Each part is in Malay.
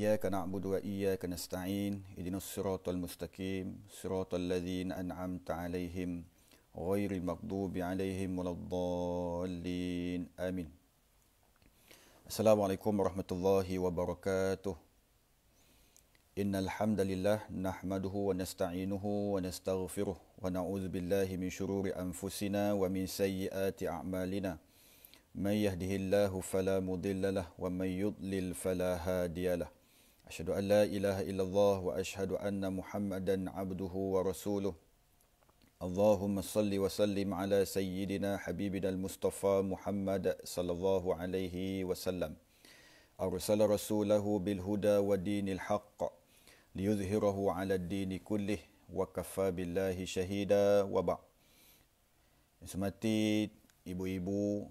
إياك نعبد وإياك نستعين اهدنا الصراط المستقيم صراط الذين أنعمت عليهم غير المغضوب عليهم ولا الضالين آمين. Assalamualaikum warahmatullahi wabarakatuh. Innal hamdalillah nahmaduhu wa nasta'inuhu wa nastaghfiruh wa na'udzu billahi min shururi anfusina wa min sayyiati a'malina. May yahdihillahu fala mudilla lahu wa may yudlil fala hadiya lahu. Asyhadu an la ilaha illallah wa asyhadu anna Muhammadan abduhu wa rasuluh. Allahumma salli wa sallim ala sayyidina habibina al-Mustafa Muhammad sallallahu alaihi wasallam. Arsala rasulahu bil huda wa dinil haqq liyuzhirahu ala ad-din kullih wa kafa billahi shahida wa ba'. Semati ibu-ibu,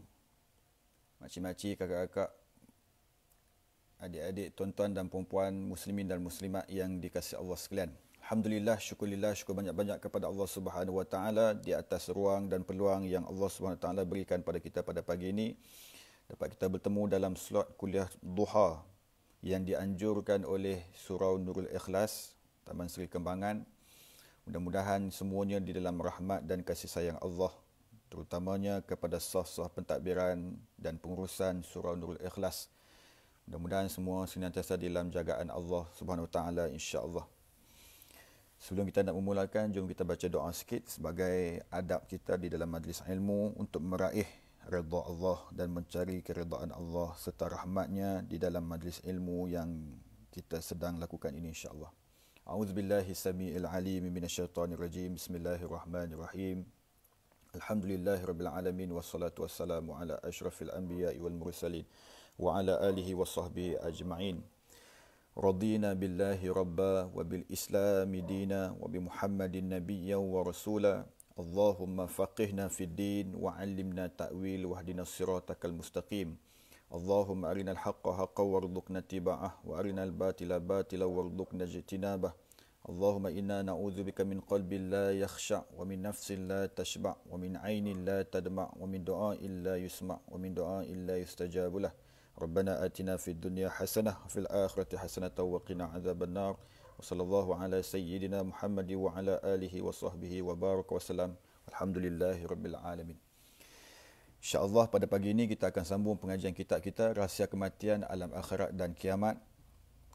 makcik-makcik, kakak-kakak, adik-adik, tuan-tuan dan puan-puan, muslimin dan muslimat yang dikasihi Allah sekalian. Alhamdulillah, syukurillah, syukur banyak-banyak kepada Allah Subhanahu Wa Taala di atas ruang dan peluang yang Allah Subhanahu Wa Taala berikan pada kita pada pagi ini. Dapat kita bertemu dalam slot kuliah duha yang dianjurkan oleh Surau Nurul Ikhlas, Taman Seri Kembangan. Mudah-mudahan semuanya di dalam rahmat dan kasih sayang Allah, terutamanya kepada sah-sah pentadbiran dan pengurusan Surau Nurul Ikhlas. Mudah-mudahan semua senantiasa dalam jagaan Allah Subhanahu Wa Taala, insya-Allah. Sebelum kita nak memulakan, jom kita baca doa sikit sebagai adab kita di dalam majlis ilmu untuk meraih redha Allah dan mencari keredaan Allah serta rahmatnya di dalam majlis ilmu yang kita sedang lakukan ini, insya-Allah. A'udzubillahi samiil alim minasyaitonir rajim. Bismillahirrahmanirrahim. Alhamdulillahirabbil alamin wassalatu wassalamu ala asyrafil anbiya'i wal mursalin wa ala alihi washabbihi ajma'in. Radina billahi rabba wa bil islami dina wa bi Muhammadin nabiyyan wa rasula. Allahumma faqihna fid din wa 'allimna ta'wil wa hdina siratakal mustaqim. Allahumma arinal haqqa haqqan warzuqna ittiba'ah wa arinal batila batila warzuqna ijtinabah. Allahumma inna na'udzubika min qalbin la yakhsha wa min nafsin la tashba' wa min 'ainin la tadma' wa min du'a'in la yusma' wa min du'a'in la yustajabu lah. Rabbana atina fid dunya hasanah wa fil akhirati hasanah wa qina adzabannar. Wa sallallahu ala sayyidina Muhammad wa ala alihi wa sahbihi wa baraka wa salam. Alhamdulillahi rabbil alamin. InsyaAllah pada pagi ini kita akan sambung pengajian kitab kita Rahsia Kematian, Alam Akhirat dan Kiamat.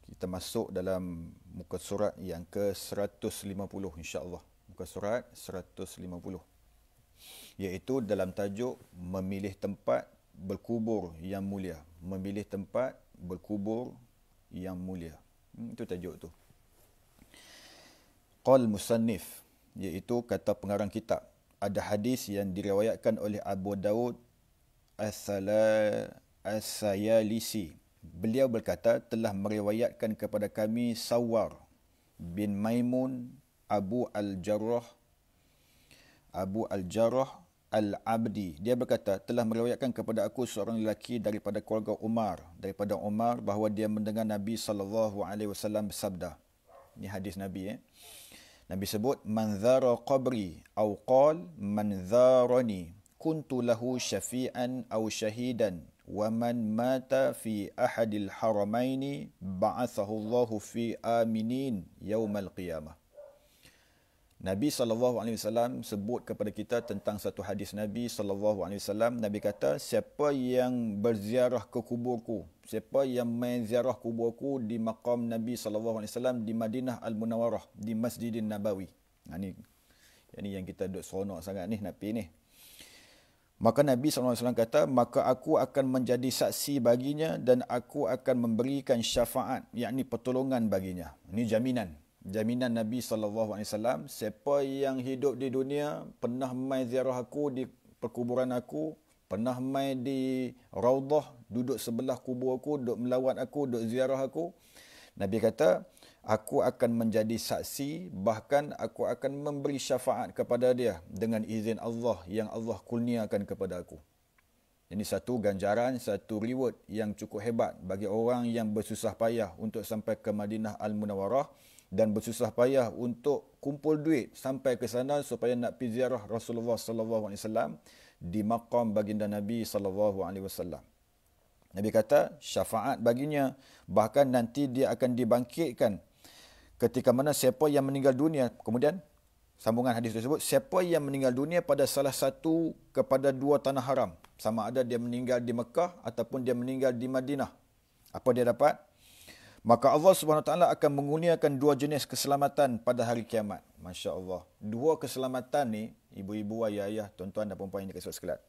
Kita masuk dalam muka surat yang ke-150, insyaAllah. Muka surat 150. Iaitu dalam tajuk memilih tempat berkubur yang mulia. Memilih tempat berkubur yang mulia. Itu tajuk tu. Qal musannif, iaitu kata pengarang kitab. Ada hadis yang diriwayatkan oleh Abu Daud As-Sayalisi. Beliau berkata, telah meriwayatkan kepada kami Sawar bin Maimun Abu Al-Jarrah Al-Abdi. Dia berkata, telah meriwayatkan kepada aku seorang lelaki daripada keluarga Umar, bahawa dia mendengar Nabi SAW bersabda. Ini hadis Nabi. Nabi sebut, man zara qabri aw qal man zarani kuntu lahu syafi'an aw syahidan wa man mata fi ahadil haramaini ba'athahu Allahu fi aminin yaumal qiyamah. Nabi SAW sebut kepada kita tentang satu hadis Nabi SAW. Nabi kata, siapa yang berziarah ke kuburku, siapa yang menziarah kuburku di maqam Nabi SAW di Madinah Al-Munawwarah, di Masjidin Nabawi. Ini yang kita duduk seronok sangat ni, Nabi ni. Maka Nabi SAW kata, maka aku akan menjadi saksi baginya dan aku akan memberikan syafaat, yakni pertolongan baginya. Ini jaminan Nabi SAW. Siapa yang hidup di dunia, pernah mai ziarah aku di perkuburan aku, pernah mai di Raudah, duduk sebelah kubur aku, duduk melawat aku, duduk ziarah aku, Nabi kata, aku akan menjadi saksi, bahkan aku akan memberi syafaat kepada dia dengan izin Allah yang Allah kurniakan kepada aku. Ini satu ganjaran, satu reward yang cukup hebat bagi orang yang bersusah payah untuk sampai ke Madinah Al-Munawwarah dan bersusah payah untuk kumpul duit sampai ke sana supaya nak pergi ziarah Rasulullah SAW di maqam baginda Nabi SAW. Nabi kata syafaat baginya, bahkan nanti dia akan dibangkitkan ketika mana siapa yang meninggal dunia. Kemudian sambungan hadis tersebut, siapa yang meninggal dunia pada salah satu kepada dua tanah haram, sama ada dia meninggal di Mekah ataupun dia meninggal di Madinah, apa dia dapat? Maka Allah Subhanahu Wa Taala akan mengurniakan dua jenis keselamatan pada hari kiamat. Masya Allah. Dua keselamatan ni, ibu-ibu, ayah-ayah, tuan-tuan dan puan-puan yang dikasihi sekalian.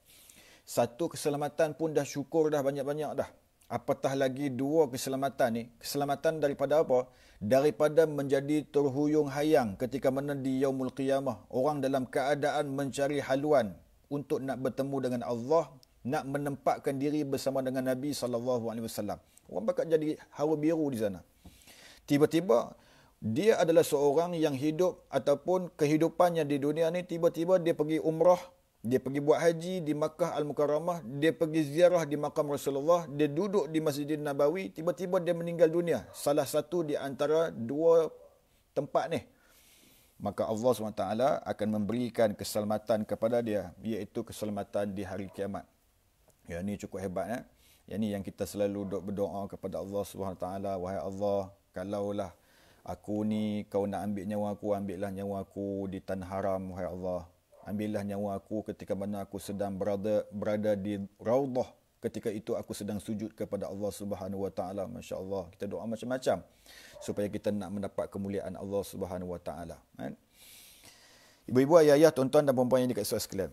Satu keselamatan pun dah syukur dah banyak-banyak dah. Apatah lagi dua keselamatan ni. Keselamatan daripada apa? Daripada menjadi terhuyung hayang ketika mana di Yaumul Qiyamah. Orang dalam keadaan mencari haluan untuk nak bertemu dengan Allah, nak menempatkan diri bersama dengan Nabi SAW. Orang bakal jadi hawa biru di sana. Tiba-tiba dia adalah seorang yang hidup ataupun kehidupannya di dunia ni, tiba-tiba dia pergi umrah, dia pergi buat haji di Makkah Al-Mukarramah, dia pergi ziarah di makam Rasulullah, dia duduk di Masjidil Nabawi, tiba-tiba dia meninggal dunia. Salah satu di antara dua tempat ni. Maka Allah SWT akan memberikan keselamatan kepada dia, iaitu keselamatan di hari kiamat. Ya, ini cukup hebat. Yang ni yang kita selalu berdoa kepada Allah SWT. Wahai Allah, kalaulah aku ni, kau nak ambil nyawa aku, ambillah nyawa aku di tanah haram, wahai Allah. Ambillah nyawa aku ketika mana aku sedang berada di Raudhah. Ketika itu aku sedang sujud kepada Allah Subhanahu Wa Taala. Masya Allah. Kita doa macam-macam supaya kita nak mendapat kemuliaan Allah Subhanahu Wa Taala. Ibu-ibu, ayah-ayah, tuan-tuan dan puan-puan yang dikasihi sekalian.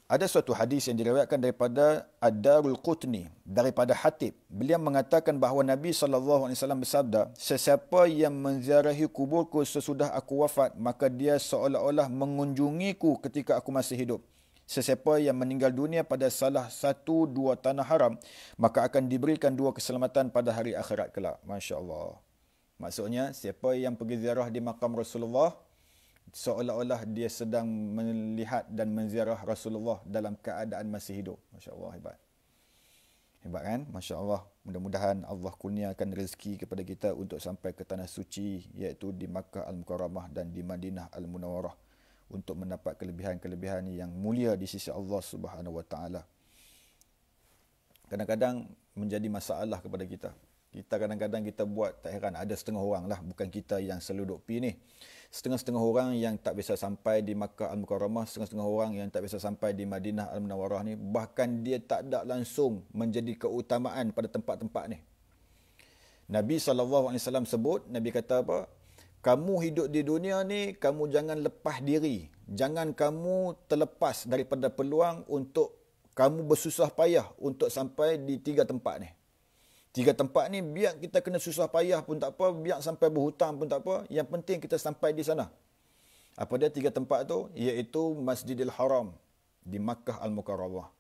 Ada suatu hadis yang diriwayatkan daripada Ad-Darul Qutni, daripada Hatib. Beliau mengatakan bahawa Nabi SAW bersabda, sesiapa yang menziarahi kuburku sesudah aku wafat, maka dia seolah-olah mengunjungiku ketika aku masih hidup. Sesiapa yang meninggal dunia pada salah satu dua tanah haram, maka akan diberikan dua keselamatan pada hari akhirat kelak. Masya Allah. Maksudnya, siapa yang pergi ziarah di makam Rasulullah, seolah-olah dia sedang melihat dan menziarah Rasulullah dalam keadaan masih hidup. Masya Allah, hebat. Hebat kan? Masya Allah. Mudah-mudahan Allah kurniakan rezeki kepada kita untuk sampai ke tanah suci, iaitu di Makkah Al-Mukarramah dan di Madinah Al-Munawwarah, untuk mendapat kelebihan-kelebihan yang mulia di sisi Allah Subhanahu Wa Taala. Kadang-kadang menjadi masalah kepada kita. Kita kadang-kadang kita buat, tak heran, ada setengah orang lah, bukan kita yang selalu duk pi ni. Setengah-setengah orang yang tak bisa sampai di Makkah Al-Mukarramah, setengah-setengah orang yang tak bisa sampai di Madinah Al-Munawwarah ni, bahkan dia tak ada langsung menjadi keutamaan pada tempat-tempat ni. Nabi SAW sebut, Nabi kata apa? Kamu hidup di dunia ni, kamu jangan lepas diri. Jangan kamu terlepas daripada peluang untuk kamu bersusah payah untuk sampai di tiga tempat ni. Tiga tempat ni, biar kita kena susah payah pun tak apa, biar sampai berhutang pun tak apa, yang penting kita sampai di sana. Apa dia tiga tempat tu? Iaitu Masjidil Haram di Makkah Al-Mukarramah.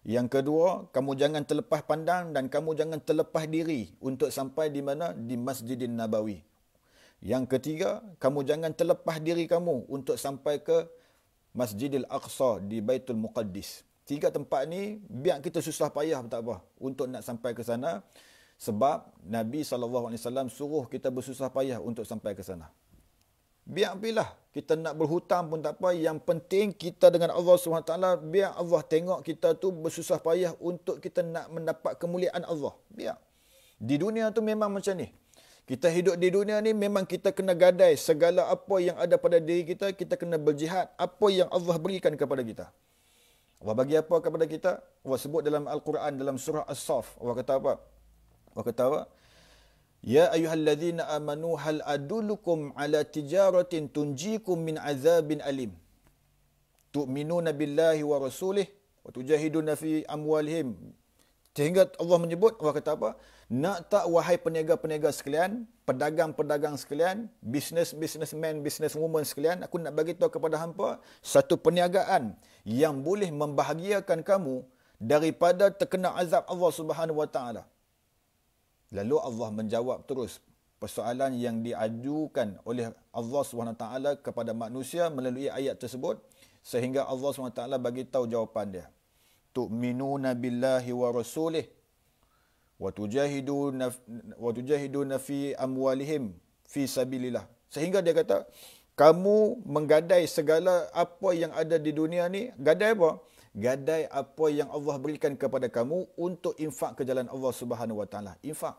Yang kedua, kamu jangan terlepas pandang dan kamu jangan terlepas diri untuk sampai di mana? Di Masjidil Nabawi. Yang ketiga, kamu jangan terlepas diri kamu untuk sampai ke Masjidil Aqsa di Baitul Muqaddis. Tiga tempat ni, biar kita susah payah pun tak apa untuk nak sampai ke sana. Sebab Nabi SAW suruh kita bersusah payah untuk sampai ke sana. Biar kita nak berhutang pun tak apa. Yang penting kita dengan Allah SWT, biar Allah tengok kita tu bersusah payah untuk kita nak mendapat kemuliaan Allah. Biar. Di dunia tu memang macam ni. Kita hidup di dunia ni memang kita kena gadai segala apa yang ada pada diri kita. Kita kena berjihad apa yang Allah berikan kepada kita. Allah bagi apa kepada kita? Allah sebut dalam Al-Quran, dalam surah As-Saff. Allah kata apa? Allah kata apa? Ya ayyuhalladzina amanu hal adullukum ala tijaratin tunjikum min azabin alim. Tu'minuna billahi wa rasulih wa tujahiduna fi amwalihim. Sehingga Allah menyebut, Allah kata apa? Nak tak wahai peniaga-peniaga sekalian, pedagang-pedagang sekalian, businessmen, businesswoman sekalian, aku nak bagi tahu kepada hampa satu perniagaan yang boleh membahagiakan kamu daripada terkena azab Allah Subhanahu Wa Taala. Lalu Allah menjawab terus persoalan yang diajukan oleh Allah SWT kepada manusia melalui ayat tersebut, sehingga Allah SWT bagi tahu jawapan dia. Tu'minuna billahi wa rasulih wa tujahiduna fi amwalihim fi sabilillah. Sehingga dia kata, kamu menggadai segala apa yang ada di dunia ni. Gadai apa? gadai apa yang Allah berikan kepada kamu untuk infak ke jalan Allah Subhanahu Wa Taala. Infak.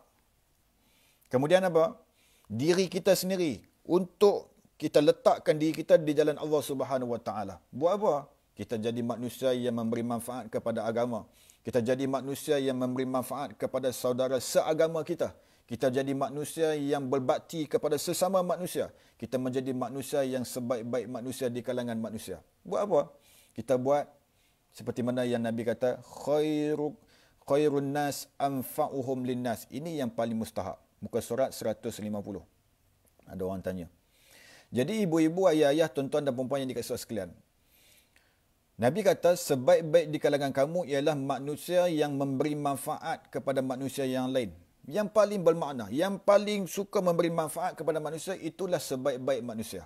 Kemudian apa? Diri kita sendiri, untuk kita letakkan diri kita di jalan Allah Subhanahu Wa Taala. Buat apa? Kita jadi manusia yang memberi manfaat kepada agama. Kita jadi manusia yang memberi manfaat kepada saudara seagama kita. Kita jadi manusia yang berbakti kepada sesama manusia. Kita menjadi manusia yang sebaik-baik manusia di kalangan manusia. Buat apa? Kita buat seperti mana yang Nabi kata, khairun nas anfa'uhum linnas. Ini yang paling mustahak. Muka surat 150. Ada orang tanya. Jadi ibu-ibu, ayah-ayah, tuan-tuan dan puan-puan yang dikasihi sekalian, Nabi kata sebaik-baik di kalangan kamu ialah manusia yang memberi manfaat kepada manusia yang lain. Yang paling bermakna, yang paling suka memberi manfaat kepada manusia, itulah sebaik-baik manusia.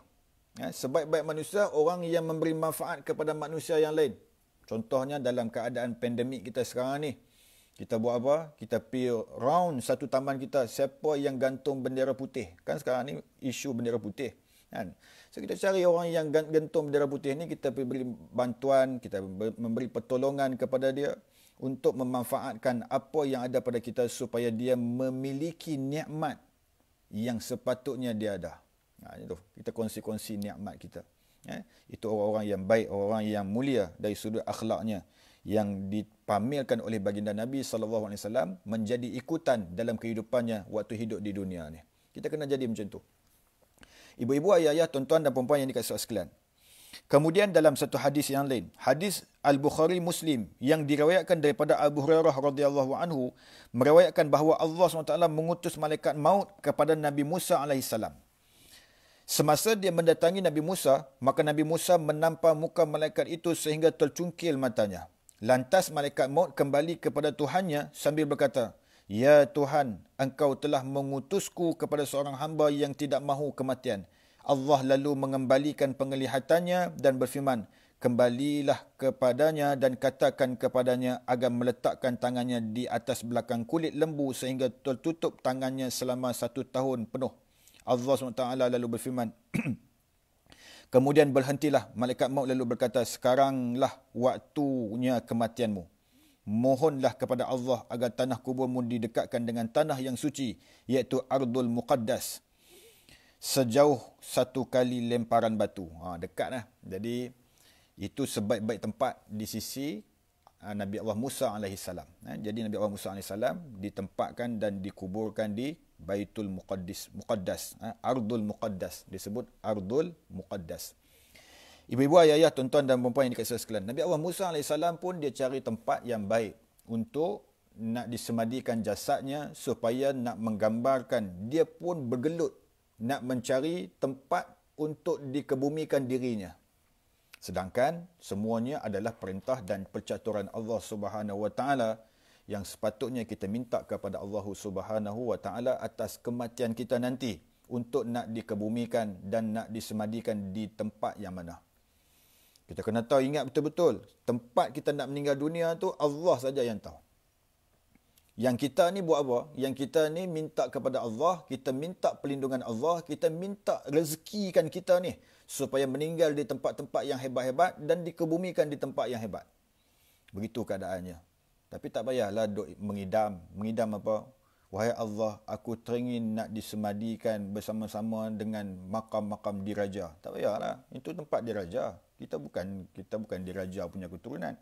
Sebaik-baik manusia, orang yang memberi manfaat kepada manusia yang lain. Contohnya dalam keadaan pandemik kita sekarang ni, kita buat apa? Kita pergi round satu taman kita, siapa yang gantung bendera putih. Kan sekarang ni isu bendera putih. Kan? So kita cari orang yang gantung bendera putih ni, kita beri bantuan, kita memberi pertolongan kepada dia untuk memanfaatkan apa yang ada pada kita supaya dia memiliki nikmat yang sepatutnya dia ada. Itu kita kongsi-kongsi nikmat kita. Itu orang-orang yang baik, orang-orang yang mulia dari sudut akhlaknya, yang dipamerkan oleh baginda Nabi SAW menjadi ikutan dalam kehidupannya waktu hidup di dunia ni. Kita kena jadi macam tu. Ibu-ibu, ayah-ayah, tuan-tuan dan puan-puan yang dikasihi sekalian. Kemudian dalam satu hadis yang lain, hadis Al-Bukhari Muslim yang diriwayatkan daripada Abu Hurairah radhiyallahu anhu, meriwayatkan bahawa Allah SWT mengutus malaikat maut kepada Nabi Musa alaihissalam. Semasa dia mendatangi Nabi Musa, maka Nabi Musa menampar muka malaikat itu sehingga tercungkil matanya. Lantas malaikat maut kembali kepada Tuhannya sambil berkata, "Ya Tuhan, Engkau telah mengutusku kepada seorang hamba yang tidak mahu kematian." Allah lalu mengembalikan penglihatannya dan berfirman, "Kembalilah kepadanya dan katakan kepadanya agar meletakkan tangannya di atas belakang kulit lembu sehingga tertutup tangannya selama 1 tahun penuh." Allah SWT lalu berfirman, kemudian berhentilah. Malaikat maut lalu berkata, "Sekaranglah waktunya kematianmu. Mohonlah kepada Allah agar tanah kuburmu didekatkan dengan tanah yang suci, iaitu Ardul Muqaddas, sejauh 1 kali lemparan batu." Dekatlah. Jadi itu sebaik-baik tempat di sisi Nabi Allah Musa alaihissalam. Jadi Nabi Allah Musa alaihissalam ditempatkan dan dikuburkan di Baitul Muqaddas, Ardul Muqaddas, disebut Ardul Muqaddas. Ibu-ibu, ayah-ayah, tuan-tuan dan puan-puan yang dikasihi sekalian, Nabi Allah Musa alaihissalam pun dia cari tempat yang baik untuk nak disemadikan jasadnya, supaya nak menggambarkan dia pun bergelut nak mencari tempat untuk dikebumikan dirinya. Sedangkan semuanya adalah perintah dan percaturan Allah Subhanahu Wa Taala yang sepatutnya kita minta kepada Allah Subhanahu Wa Taala atas kematian kita nanti untuk nak dikebumikan dan nak disemadikan di tempat yang mana. Kita kena tahu, ingat betul-betul, tempat kita nak meninggal dunia tu Allah saja yang tahu. Yang kita ni buat apa? Yang kita ni minta kepada Allah, kita minta perlindungan Allah, kita minta rezekikan kita ni supaya meninggal di tempat-tempat yang hebat-hebat dan dikebumikan di tempat yang hebat. Begitu keadaannya. Tapi tak payahlah duk mengidam. Mengidam apa? Wahai Allah, aku teringin nak disemadikan bersama-sama dengan makam-makam diraja. Tak payahlah. Itu tempat diraja. Kita bukan diraja punya keturunan.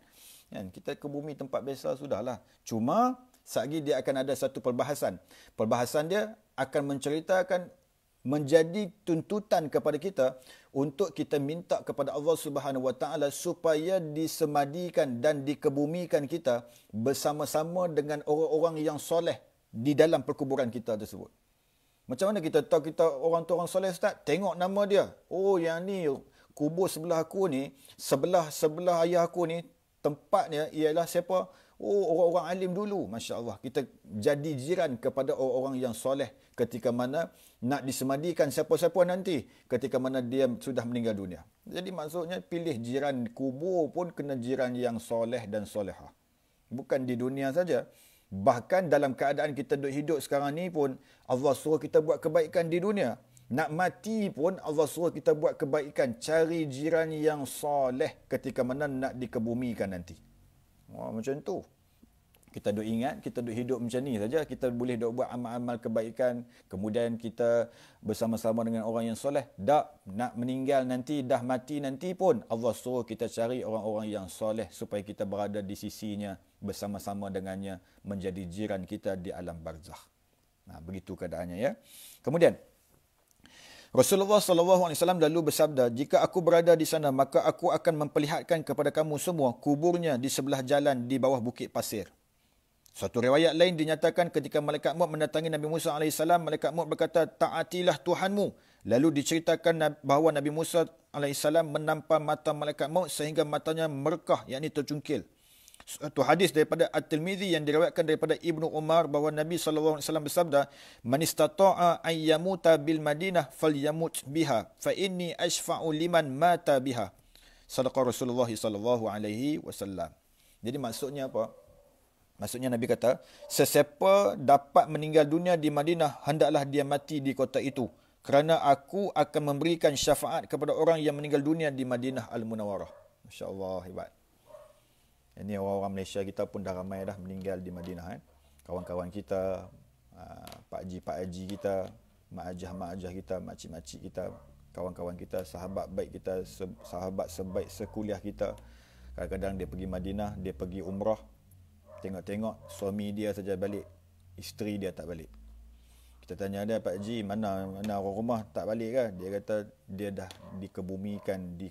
Kita ke bumi tempat biasa sudahlah. Cuma selagi dia akan ada satu perbahasan. Perbahasan dia akan menceritakan, menjadi tuntutan kepada kita untuk kita minta kepada Allah Subhanahu Wa Taala supaya disemadikan dan dikebumikan kita bersama-sama dengan orang-orang yang soleh di dalam perkuburan kita tersebut. Macam mana kita tahu kita orang tu orang soleh, Ustaz? Tengok nama dia. Oh, yang ni kubur sebelah aku ni, sebelah ayah aku ni, tempatnya ialah siapa? Oh, orang-orang alim dulu. Masya Allah. Kita jadi jiran kepada orang-orang yang soleh ketika mana nak disemadikan siapa-siapa nanti ketika mana dia sudah meninggal dunia. Jadi maksudnya pilih jiran kubur pun kena jiran yang soleh dan solehah. Bukan di dunia saja. Bahkan dalam keadaan kita hidup sekarang ni pun Allah suruh kita buat kebaikan di dunia. Nak mati pun Allah suruh kita buat kebaikan. Cari jiran yang soleh ketika mana nak dikebumikan nanti. Wah, macam tu. Kita duk ingat, kita duk hidup macam ni saja. Kita boleh duk buat amal-amal kebaikan. Kemudian kita bersama-sama dengan orang yang soleh. Tak, nak meninggal nanti, dah mati nanti pun Allah suruh kita cari orang-orang yang soleh supaya kita berada di sisinya, bersama-sama dengannya, menjadi jiran kita di alam barzakh. Nah, begitu keadaannya ya. Kemudian Rasulullah SAW lalu bersabda, jika aku berada di sana, maka aku akan memperlihatkan kepada kamu semua kuburnya di sebelah jalan di bawah bukit pasir. Suatu riwayat lain dinyatakan ketika malaikat maut mendatangi Nabi Musa AS, malaikat maut berkata, taatilah Tuhanmu. Lalu diceritakan bahawa Nabi Musa AS menampar mata malaikat maut sehingga matanya merkah, yakni tercungkil. Satu hadis daripada At-Tirmizi yang diriwayatkan daripada Ibnu Umar bahawa Nabi SAW bersabda, man istata'a an yamuta bil Madinah falyamut biha fa inni ashfa'u liman mata biha. Sadaqa Rasulullah SAW. Jadi maksudnya apa? Maksudnya Nabi kata, sesiapa dapat meninggal dunia di Madinah, hendaklah dia mati di kota itu, kerana aku akan memberikan syafaat kepada orang yang meninggal dunia di Madinah Al-Munawwarah. Masya-Allah, hebat. Ini orang-orang Malaysia kita pun dah ramai dah meninggal di Madinah. Kawan-kawan kita, Pak Haji kita, Mak Ajah kita, makcik-makcik kita, kawan-kawan kita, sahabat baik kita, sahabat sebaik sekuliah kita. Kadang-kadang dia pergi Madinah, dia pergi umrah. Tengok-tengok suami dia saja balik, isteri dia tak balik. Kita tanya dia, Pak Haji, mana orang rumah tak balik ke? Dia kata dia dah dikebumikan di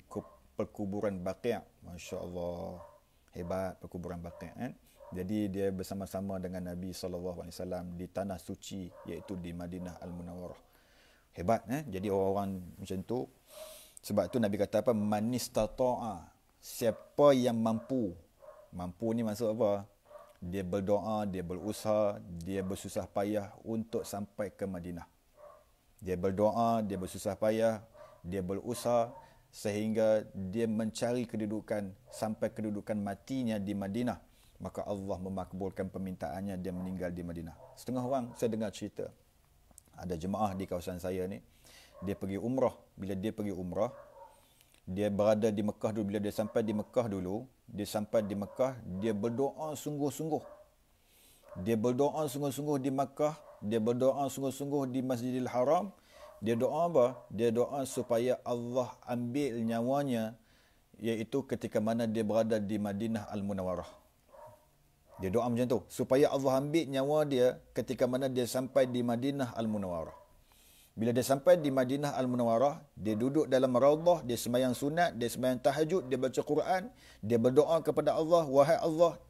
perkuburan Baqi'. Masya-Allah. Hebat perkuburan Baqi', kan? Jadi dia bersama-sama dengan Nabi SAW di tanah suci, iaitu di Madinah Al-Munawwarah. Hebat, Jadi orang-orang macam tu. Sebab tu Nabi kata apa? Man istata'a, siapa yang mampu. Mampu ni maksud apa? Dia berdoa, dia berusaha, dia bersusah payah untuk sampai ke Madinah. Dia berdoa, dia bersusah payah, dia berusaha sehingga dia mencari kedudukan sampai kedudukan matinya di Madinah, maka Allah memakbulkan permintaannya, dia meninggal di Madinah. Setengah orang saya dengar cerita, ada jemaah di kawasan saya ni, dia pergi umrah. Bila dia pergi umrah, dia berada di Mekah dulu. Bila dia sampai di Mekah dulu, dia berdoa sungguh-sungguh. Dia berdoa sungguh-sungguh di Mekah, dia berdoa sungguh-sungguh di Masjidil Haram. Dia doa apa? Dia doa supaya Allah ambil nyawanya, iaitu ketika mana dia berada di Madinah Al-Munawwarah. Dia doa macam tu, supaya Allah ambil nyawa dia ketika mana dia sampai di Madinah Al-Munawwarah. Bila dia sampai di Madinah Al-Munawwarah, dia duduk dalam raudhah, dia sembahyang sunat, dia sembahyang tahajud, dia baca Quran, dia berdoa kepada Allah, wahai Allah,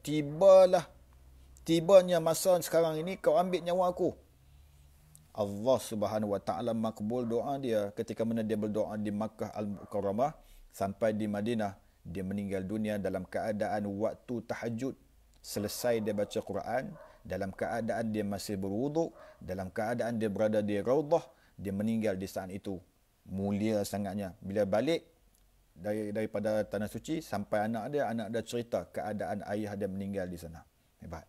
tibanya masa sekarang ini kau ambil nyawa aku. Allah Subhanahu Wa Taala makbul doa dia ketika mana dia berdoa di Makkah Al-Mukarramah. Sampai di Madinah, dia meninggal dunia dalam keadaan waktu tahajud, selesai dia baca Quran, dalam keadaan dia masih berwuduk, dalam keadaan dia berada di raudhah, dia meninggal di saat itu. Mulia sangatnya. Bila balik daripada tanah suci, sampai anak dia cerita keadaan ayah dia meninggal di sana. Hebat.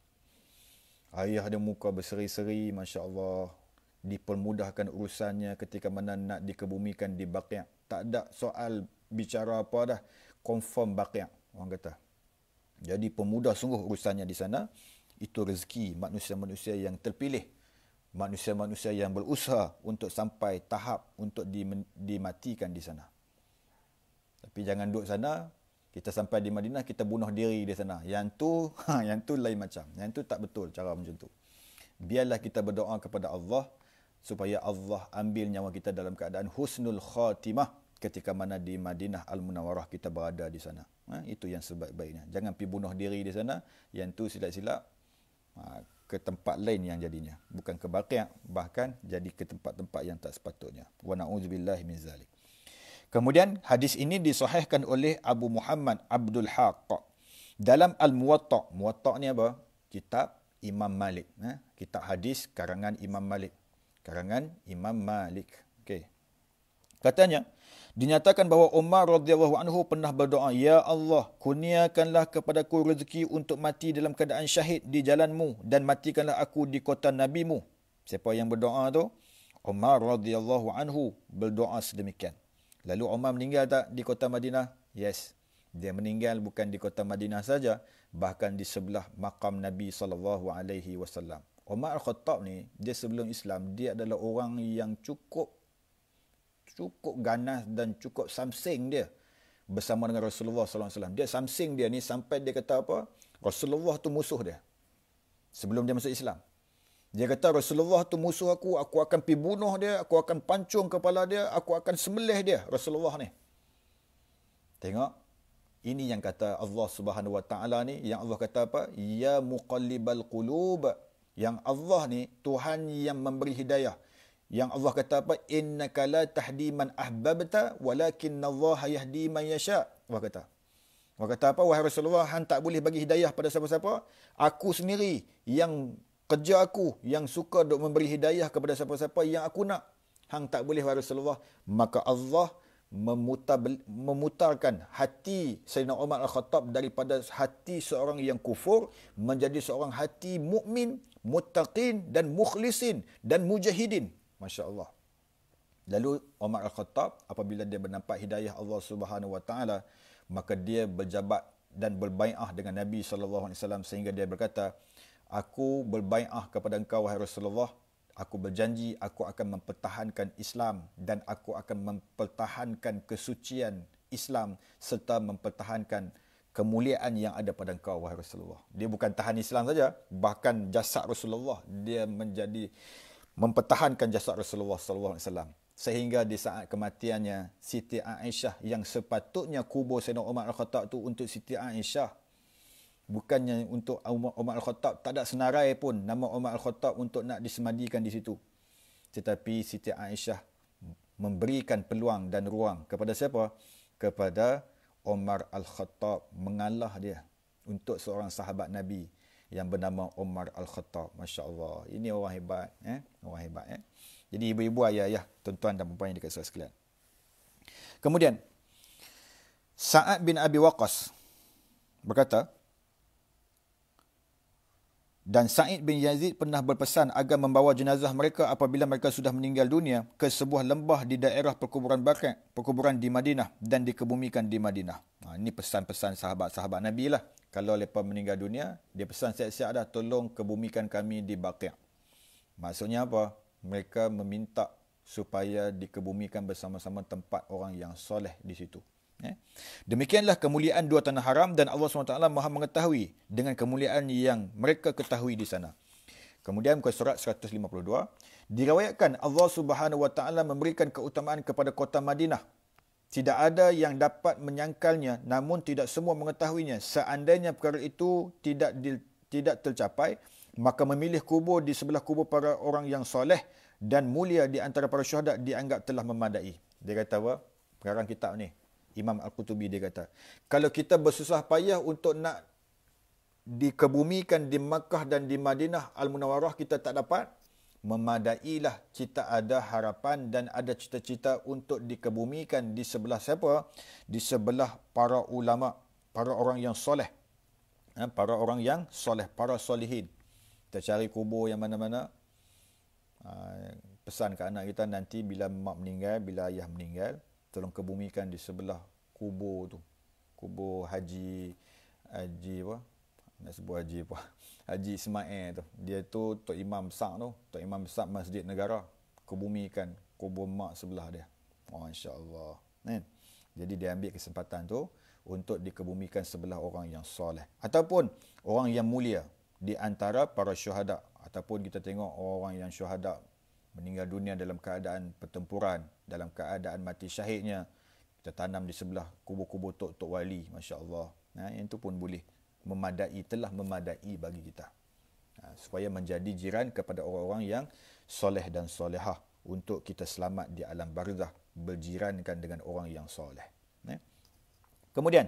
Ayah dia muka berseri-seri, masya-Allah. Dipermudahkan urusannya ketika mana nak dikebumikan di Baqi'. Tak ada soal bicara apa dah, confirm Baqi', orang kata. Jadi pemudah sungguh urusannya di sana. Itu rezeki manusia-manusia yang terpilih, manusia-manusia yang berusaha untuk sampai tahap untuk dimatikan di sana. Tapi jangan duduk sana, kita sampai di Madinah, kita bunuh diri di sana. Yang tu lain macam. Yang tu tak betul cara macam tu. Biarlah kita berdoa kepada Allah supaya Allah ambil nyawa kita dalam keadaan husnul khatimah ketika mana di Madinah Al-Munawwarah kita berada di sana. Itu yang sebaik-baiknya. Jangan pergi bunuh diri di sana. Yang tu silap-silap ke tempat lain yang jadinya. Bukan ke Baqi', bahkan jadi ke tempat-tempat yang tak sepatutnya. Wa na'udzubillahi min zalik. Kemudian hadis ini disahihkan oleh Abu Muhammad Abdul Haq dalam Al-Muwatta'. Muwatta' ni apa? Kitab Imam Malik. Kitab hadis karangan Imam Malik. Okey. Katanya, dinyatakan bahawa Umar radhiyallahu anhu pernah berdoa, ya Allah, kurniakanlah kepadaku rezeki untuk mati dalam keadaan syahid di jalanmu dan matikanlah aku di kota nabimu. Siapa yang berdoa tu? Umar radhiyallahu anhu berdoa sedemikian. Lalu Umar meninggal tak di kota Madinah? Yes. Dia meninggal bukan di kota Madinah saja, bahkan di sebelah makam Nabi SAW. Umar Al-Khattab ni, dia sebelum Islam, dia adalah orang yang cukup ganas dan cukup samsing dia bersama dengan Rasulullah SAW. Dia samsing dia ni sampai dia kata apa? Rasulullah tu musuh dia. Sebelum dia masuk Islam. Dia kata Rasulullah tu musuh aku akan pergi bunuh dia, aku akan pancung kepala dia, aku akan sembelih dia, Rasulullah ni. Tengok. Ini yang kata Allah Subhanahu Wa Taala ni, yang Allah kata apa? Ya muqallibal qulub. Yang Allah ni Tuhan yang memberi hidayah. Yang Allah kata apa? Innaka la tahdi man ahbabta walakinallaha yahdi man yasha. Allah kata. Allah kata apa? Wahai Rasulullah, hang tak boleh bagi hidayah pada siapa-siapa. Aku sendiri yang kerja aku, yang suka duk memberi hidayah kepada siapa-siapa yang aku nak. Hang tak boleh, wahai Rasulullah. Maka Allah memutarkan hati Sayyidina Umar Al-Khattab daripada hati seorang yang kufur menjadi seorang hati mukmin, muttaqin dan mukhlisin dan mujahidin. Masya Allah. Lalu Umar Al-Khattab apabila dia mendapat hidayah Allah Subhanahu Wa Taala, maka dia berjabat dan berbai'ah dengan Nabi SAW sehingga dia berkata, aku berbai'ah kepada engkau wahai Rasulullah, aku berjanji aku akan mempertahankan Islam dan aku akan mempertahankan kesucian Islam serta mempertahankan kemuliaan yang ada pada engkau wahai Rasulullah. Dia bukan tahan Islam saja, bahkan jasad Rasulullah dia menjadi mempertahankan jasad Rasulullah SAW. Sehingga di saat kematiannya, Siti Aisyah yang sepatutnya kubur Sayyidina Umar Al-Khattab tu untuk Siti Aisyah, bukannya untuk Umar Al-Khattab, tak ada senarai pun nama Umar Al-Khattab untuk nak disemadikan di situ. Tetapi Siti Aisyah memberikan peluang dan ruang kepada siapa? Kepada Umar Al-Khattab, mengalah dia untuk seorang sahabat Nabi yang bernama Umar Al-Khattab. Masya Allah. Ini orang hebat. Orang hebat. Jadi ibu-ibu, ayah-ayah, tuan-tuan dan puan yang dikasihi sekalian. Kemudian, Sa'ad bin Abi Waqqas berkata, dan Sa'id bin Yazid pernah berpesan agar membawa jenazah mereka apabila mereka sudah meninggal dunia ke sebuah lembah di daerah perkuburan Baqi', perkuburan di Madinah, dan dikebumikan di Madinah. Ini pesan-pesan sahabat-sahabat Nabi lah. Kalau mereka meninggal dunia, dia pesan siap-siap dah, tolong kebumikan kami di Baqi'. Maksudnya apa? Mereka meminta supaya dikebumikan bersama-sama tempat orang yang soleh di situ. Demikianlah kemuliaan dua tanah haram dan Allah SWT maha mengetahui dengan kemuliaan yang mereka ketahui di sana. Kemudian muka surat 152, diriwayatkan Allah Subhanahu Wa Taala memberikan keutamaan kepada kota Madinah. Tidak ada yang dapat menyangkalnya, namun tidak semua mengetahuinya. Seandainya perkara itu tidak tercapai, maka memilih kubur di sebelah kubur para orang yang soleh dan mulia di antara para syuhada dianggap telah memadai. Dia kata apa? Pengarang kitab ni, Imam Al-Qutubi, dia kata, kalau kita bersusah payah untuk nak dikebumikan di Makkah dan di Madinah Al-Munawwarah kita tak dapat, memadailah kita ada harapan dan ada cita-cita untuk dikebumikan di sebelah siapa? Di sebelah para ulama, para orang yang soleh. Para orang yang soleh, para solihin. Kita cari kubur yang mana-mana. Pesan ke anak kita nanti bila mak meninggal, bila ayah meninggal, tolong kebumikan di sebelah kubur tu. Kubur Haji apa? Nak sebut Haji apa? Haji Ismail tu. Dia tu Tok Imam besar tu. Tok Imam besar Masjid Negara. Kebumikan kubur mak sebelah dia. Masya-Allah. Jadi dia ambil kesempatan tu untuk dikebumikan sebelah orang yang soleh. Ataupun orang yang mulia di antara para syuhada. Ataupun kita tengok orang yang syuhada meninggal dunia dalam keadaan pertempuran, dalam keadaan mati syahidnya, kita tanam di sebelah kubur-kubur tok-tok wali, masya-Allah. Yang itu pun boleh memadai, telah memadai bagi kita. Supaya menjadi jiran kepada orang-orang yang soleh dan solehah untuk kita selamat di alam barzah, berjirankan dengan orang yang soleh. Kemudian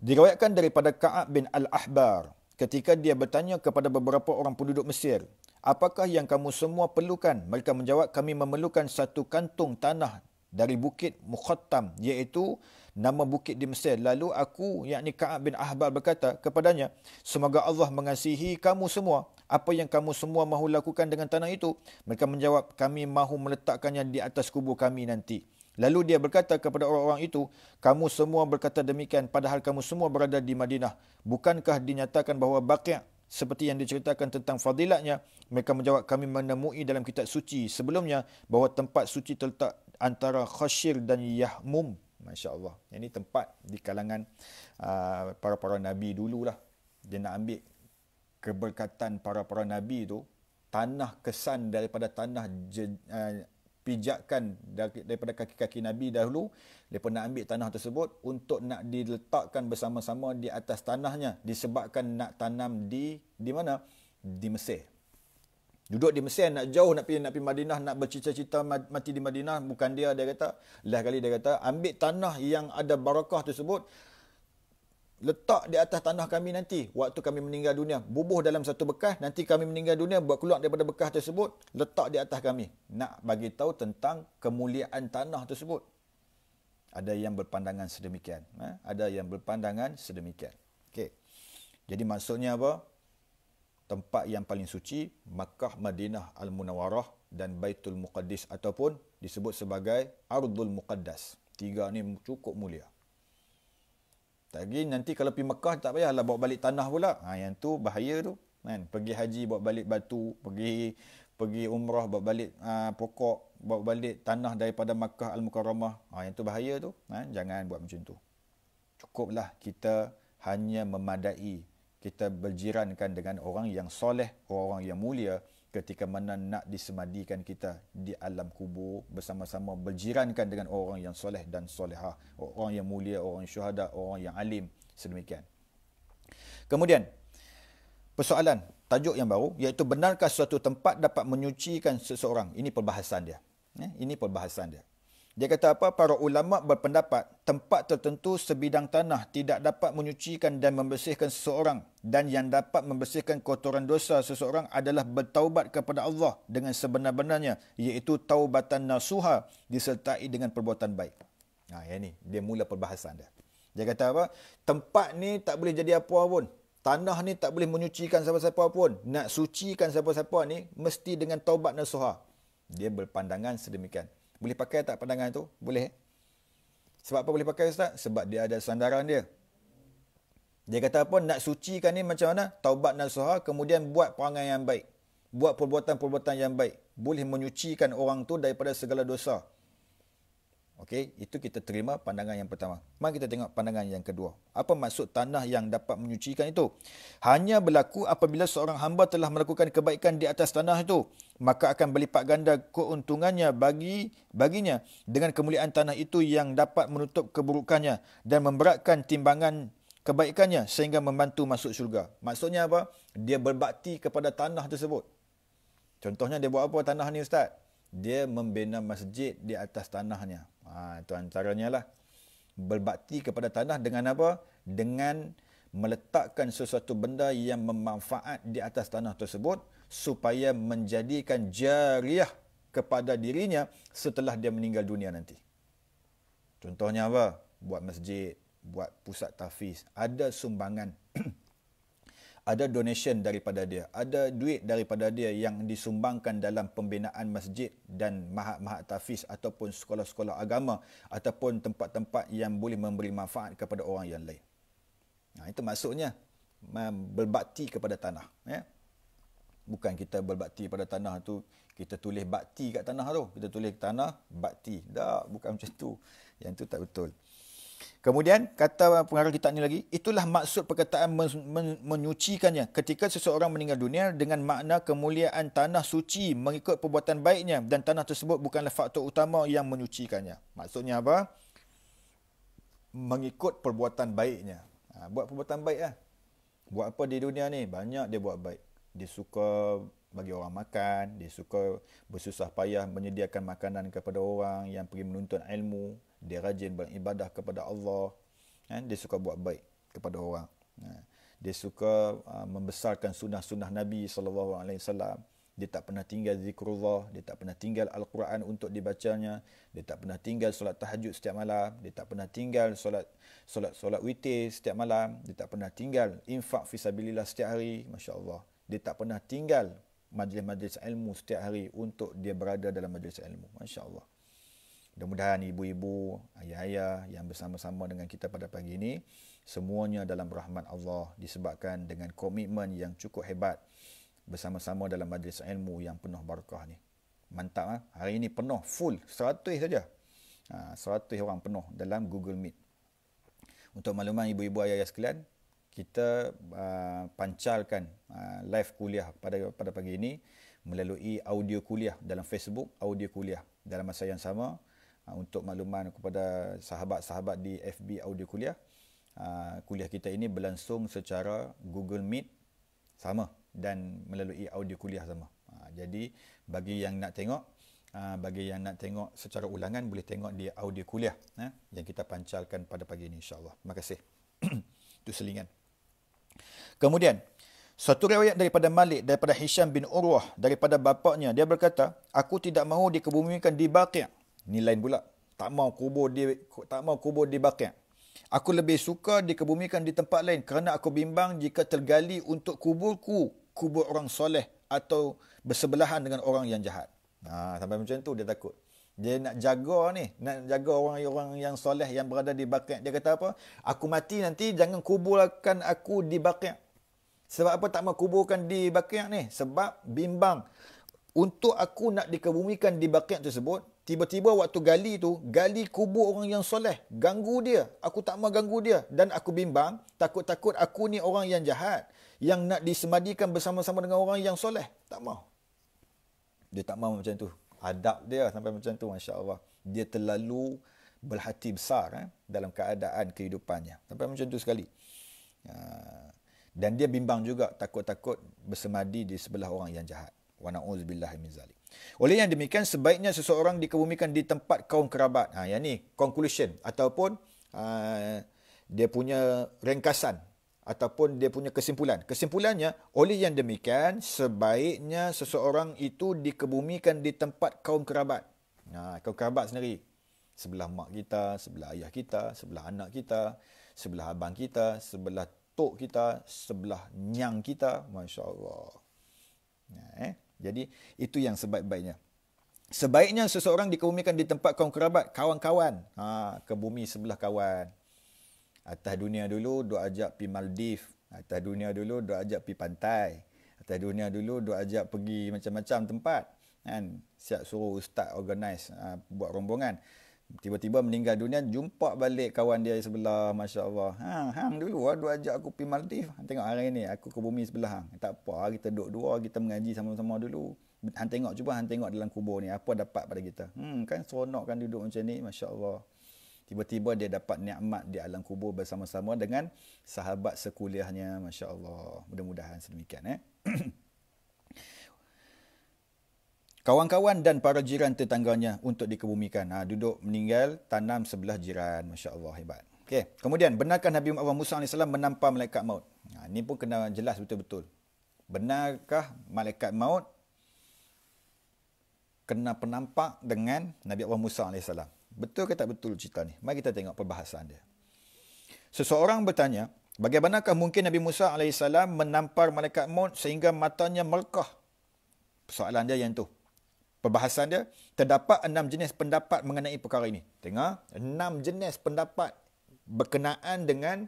diriwayatkan daripada Ka'ab bin Al-Ahbar ketika dia bertanya kepada beberapa orang penduduk Mesir, apakah yang kamu semua perlukan? Mereka menjawab, kami memerlukan satu kantung tanah dari bukit Mukhattam, iaitu nama bukit di Mesir. Lalu aku, yakni Ka'ab bin Ahbar berkata kepadanya, semoga Allah mengasihi kamu semua. Apa yang kamu semua mahu lakukan dengan tanah itu? Mereka menjawab, kami mahu meletakkannya di atas kubur kami nanti. Lalu dia berkata kepada orang-orang itu, kamu semua berkata demikian padahal kamu semua berada di Madinah. Bukankah dinyatakan bahawa Baqi' seperti yang diceritakan tentang fadilatnya? Mereka menjawab, kami menemui dalam kitab suci sebelumnya bahawa tempat suci terletak antara Khashir dan Yahmum. Masya Allah. Ini tempat di kalangan para-para Nabi dululah. Dia nak ambil keberkatan para-para Nabi itu, tanah kesan daripada tanah pijakan daripada kaki-kaki Nabi dahulu, mereka nak ambil tanah tersebut untuk nak diletakkan bersama-sama di atas tanahnya, disebabkan nak tanam di mana? Di Mesir. Duduk di Mesir, nak jauh, nak pergi Madinah, nak bercita-cita mati di Madinah, bukan dia kata. Lah kali dia kata, ambil tanah yang ada barakah tersebut, letak di atas tanah kami nanti, waktu kami meninggal dunia. Bubuh dalam satu bekas, nanti kami meninggal dunia, buat keluar daripada bekas tersebut, letak di atas kami. Nak bagi tahu tentang kemuliaan tanah tersebut. Ada yang berpandangan sedemikian. Ada yang berpandangan sedemikian. Okey. Jadi maksudnya apa? Tempat yang paling suci, Makkah, Madinah, Al-Munawwarah dan Baitul Muqaddis, ataupun disebut sebagai Ardul Muqaddas. Tiga ni cukup mulia. Lagi nanti kalau pergi Mekah tak payahlah bawa balik tanah pula. Yang tu bahaya tu. Kan? Pergi haji bawa balik batu, pergi umrah bawa balik pokok, bawa balik tanah daripada Makkah Al-Mukarramah. Yang tu bahaya tu. Jangan buat macam tu. Cukuplah kita hanya memadai, kita berjirankan dengan orang yang soleh, orang yang mulia, ketika mana nak disemadikan kita di alam kubur, bersama-sama berjirankan dengan orang yang soleh dan solehah, orang yang mulia, orang yang syuhada, orang yang alim, sedemikian. Kemudian, persoalan, tajuk yang baru, iaitu benarkah suatu tempat dapat menyucikan seseorang? Ini perbahasan dia. Ini perbahasan dia. Dia kata apa? Para ulama berpendapat tempat tertentu sebidang tanah tidak dapat menyucikan dan membersihkan seseorang, dan yang dapat membersihkan kotoran dosa seseorang adalah bertaubat kepada Allah dengan sebenar-benarnya, iaitu taubatan nasuha disertai dengan perbuatan baik. Yang ni dia mula perbahasan dia. Dia kata apa? Tempat ni tak boleh jadi apa pun. Tanah ni tak boleh menyucikan siapa-siapa pun. Nak sucikan siapa-siapa ni mesti dengan taubat nasuha. Dia berpandangan sedemikian. Boleh pakai tak pandangan tu? Boleh. Sebab apa boleh pakai, Ustaz? Sebab dia ada sandaran dia. Dia kata apa? Nak sucikan ni macam mana? Taubat nasuha, kemudian buat perangai yang baik. Buat perbuatan-perbuatan yang baik. Boleh menyucikan orang tu daripada segala dosa. Okey, itu kita terima pandangan yang pertama. Mari kita tengok pandangan yang kedua. Apa maksud tanah yang dapat menyucikan itu? Hanya berlaku apabila seorang hamba telah melakukan kebaikan di atas tanah itu, maka akan berlipat ganda keuntungannya baginya dengan kemuliaan tanah itu yang dapat menutup keburukannya dan memberatkan timbangan kebaikannya sehingga membantu masuk syurga. Maksudnya apa? Dia berbakti kepada tanah tersebut. Contohnya dia buat apa tanah ni, Ustaz? Dia membina masjid di atas tanahnya. Itu antaranya lah. Berbakti kepada tanah dengan apa? Dengan meletakkan sesuatu benda yang bermanfaat di atas tanah tersebut supaya menjadikan jariah kepada dirinya setelah dia meninggal dunia nanti. Contohnya apa? Buat masjid, buat pusat tahfiz. Ada sumbangan. Ada donation daripada dia, ada duit daripada dia yang disumbangkan dalam pembinaan masjid dan mahat-mahat tahfiz ataupun sekolah-sekolah agama ataupun tempat-tempat yang boleh memberi manfaat kepada orang yang lain. Itu maksudnya berbakti kepada tanah. Bukan kita berbakti pada tanah tu, kita tulis bakti kat tanah tu. Kita tulis tanah, bakti. Tak, bukan macam tu. Yang tu tak betul. Kemudian, kata pengarah kitab ni lagi, itulah maksud perkataan menyucikannya. Ketika seseorang meninggal dunia dengan makna kemuliaan tanah suci mengikut perbuatan baiknya dan tanah tersebut bukanlah faktor utama yang menyucikannya. Maksudnya apa? Mengikut perbuatan baiknya. Buat perbuatan baik lah. Buat apa di dunia ni? Banyak dia buat baik. Dia suka bagi orang makan, dia suka bersusah payah menyediakan makanan kepada orang yang pergi menuntut ilmu, dia rajin beribadah kepada Allah, dia suka buat baik kepada orang, dia suka membesarkan sunnah-sunnah Nabi SAW, dia tak pernah tinggal zikrullah, dia tak pernah tinggal Al-Quran untuk dibacanya, dia tak pernah tinggal solat tahajud setiap malam, dia tak pernah tinggal solat witir setiap malam, dia tak pernah tinggal infak fisabilillah setiap hari, masya-Allah. Dia tak pernah tinggal majlis-majlis ilmu setiap hari untuk dia berada dalam majlis ilmu, masya-Allah. Mudah-mudahan ibu-ibu, ayah-ayah yang bersama-sama dengan kita pada pagi ini, semuanya dalam rahmat Allah disebabkan dengan komitmen yang cukup hebat bersama-sama dalam majlis ilmu yang penuh barakah ni. Mantap ha? Hari ini penuh, full, 100 saja. 100 orang penuh dalam Google Meet. Untuk makluman ibu-ibu ayah-ayah sekalian, kita pancalkan live kuliah pada pagi ini melalui audio kuliah dalam Facebook, audio kuliah dalam masa yang sama. Untuk makluman kepada sahabat-sahabat di FB audio kuliah, kuliah kita ini berlangsung secara Google Meet sama dan melalui audio kuliah sama. Jadi bagi yang nak tengok secara ulangan, boleh tengok di audio kuliah yang kita pancalkan pada pagi ini, insya-Allah. Terima kasih. Itu selingan. Kemudian satu riwayat daripada Malik, daripada Hisham bin Urwah, daripada bapaknya, dia berkata, aku tidak mahu dikebumikan di Baqi'. Ni lain pula. Tak mau kubur di Baqi'. Aku lebih suka dikebumikan di tempat lain kerana aku bimbang jika tergali untuk kubur orang soleh atau bersebelahan dengan orang yang jahat. Sampai macam tu dia takut. Dia nak jaga orang-orang yang soleh yang berada di Baqi'. Dia kata apa? Aku mati nanti jangan kuburkan aku di Baqi'. Sebab apa tak mau kuburkan di Baqi' ni? Sebab bimbang untuk aku nak dikebumikan di Baqi' tersebut, tiba-tiba waktu gali kubur orang yang soleh, ganggu dia. Aku tak mau ganggu dia. Dan aku bimbang, takut-takut aku ni orang yang jahat, yang nak disemadikan bersama-sama dengan orang yang soleh. Tak mau. Dia tak mau macam tu. Adab dia sampai macam tu, masya-Allah. Dia terlalu berhati besar dalam keadaan kehidupannya. Sampai macam tu sekali. Dan dia bimbang juga, takut-takut bersemadi di sebelah orang yang jahat. Wa na'udzubillahi min zalik. Oleh yang demikian, sebaiknya seseorang dikebumikan di tempat kaum kerabat. Yang ni conclusion ataupun dia punya ringkasan ataupun dia punya kesimpulan. Kesimpulannya, oleh yang demikian, sebaiknya seseorang itu dikebumikan di tempat kaum kerabat. Kaum kerabat sendiri. Sebelah mak kita, sebelah ayah kita, sebelah anak kita, sebelah abang kita, sebelah tok kita, sebelah nyang kita. Masya Allah. Jadi itu yang sebaik-baiknya. Sebaiknya seseorang dikebumikan di tempat kaum kerabat, kawan-kawan. Ke bumi sebelah kawan. Atas dunia dulu duk ajak pergi Maldives. Atas dunia dulu duk ajak pergi pantai. Atas dunia dulu duk ajak pergi macam-macam tempat. Kan? Siap suruh ustaz organize buat rombongan. Tiba-tiba meninggal dunia, jumpa balik kawan dia sebelah, masya-Allah. Hang dulu duk ajak aku pergi Maldives. Tengok hari ni aku ke bumi sebelah hang. Tak apa, kita duduk dua, kita mengaji sama-sama dulu. Hang tengok, cuba hang tengok dalam kubur ni apa dapat pada kita. Kan seronok kan duduk macam ni, masya-Allah. Tiba-tiba dia dapat nikmat di alam kubur bersama-sama dengan sahabat sekuliahnya, masya-Allah. Mudah-mudahan sedemikian Kawan-kawan dan para jiran tetangganya untuk dikebumikan. Duduk meninggal, tanam sebelah jiran. Masya Allah, hebat. Okay. Kemudian, benarkah Nabi Muhammad Musa AS menampar malaikat maut? Ini pun kena jelas betul-betul. Benarkah malaikat maut kena penampak dengan Nabi Allah Musa AS? Betul ke tak betul cerita ni? Mari kita tengok perbahasan dia. Seseorang bertanya, bagaimanakah mungkin Nabi Musa AS menampar malaikat maut sehingga matanya merekah? Soalan dia yang tu. Perbahasan dia, terdapat 6 jenis pendapat mengenai perkara ini. Tengok, 6 jenis pendapat berkenaan dengan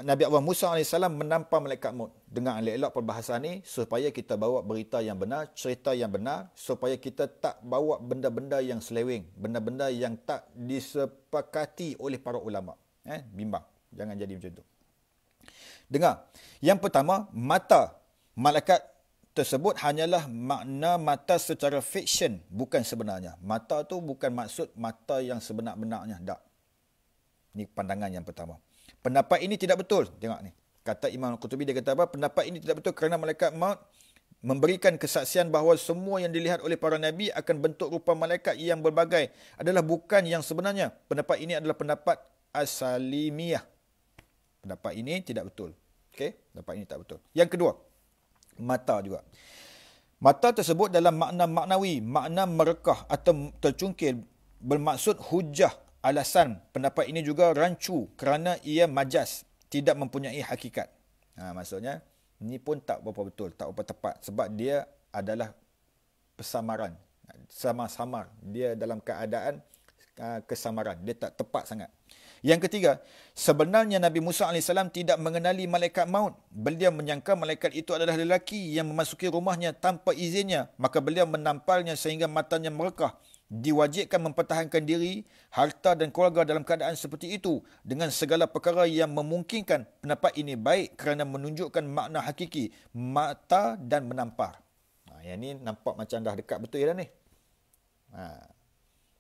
Nabi Allah Musa AS menampar malaikat maut. Dengar elok-elok perbahasan ni supaya kita bawa berita yang benar, cerita yang benar, supaya kita tak bawa benda-benda yang seleweng, benda-benda yang tak disepakati oleh para ulama. Bimbang. Jangan jadi macam tu. Dengar. Yang pertama, mata malaikat tersebut hanyalah makna mata secara fiction, bukan sebenarnya. Mata tu bukan maksud mata yang sebenar-benarnya. Tak. Ini pandangan yang pertama. Pendapat ini tidak betul. Tengok ni. Kata Imam Al-Qutubi, dia kata apa? Pendapat ini tidak betul kerana malaikat maut memberikan kesaksian bahawa semua yang dilihat oleh para nabi akan bentuk rupa malaikat yang berbagai adalah bukan yang sebenarnya. Pendapat ini adalah pendapat As-Salimiyah. Pendapat ini tidak betul. Okey? Pendapat ini tak betul. Yang kedua, mata juga. Mata tersebut dalam makna maknawi, makna merekah atau tercungkil bermaksud hujah, alasan. Pendapat ini juga rancu kerana ia majas, tidak mempunyai hakikat. Maksudnya, ini pun tak berapa betul, tak berapa tepat. Sebab dia adalah persamaran. Samar-samar. Dia dalam keadaan kesamaran. Dia tak tepat sangat. Yang ketiga, sebenarnya Nabi Musa AS tidak mengenali malaikat maut. Beliau menyangka malaikat itu adalah lelaki yang memasuki rumahnya tanpa izinnya. Maka beliau menampalnya sehingga matanya merekah. Diwajibkan mempertahankan diri, harta dan keluarga dalam keadaan seperti itu dengan segala perkara yang memungkinkan. Pendapat ini baik kerana menunjukkan makna hakiki, mata dan menampar. Yang ni nampak macam dah dekat betul dah ni.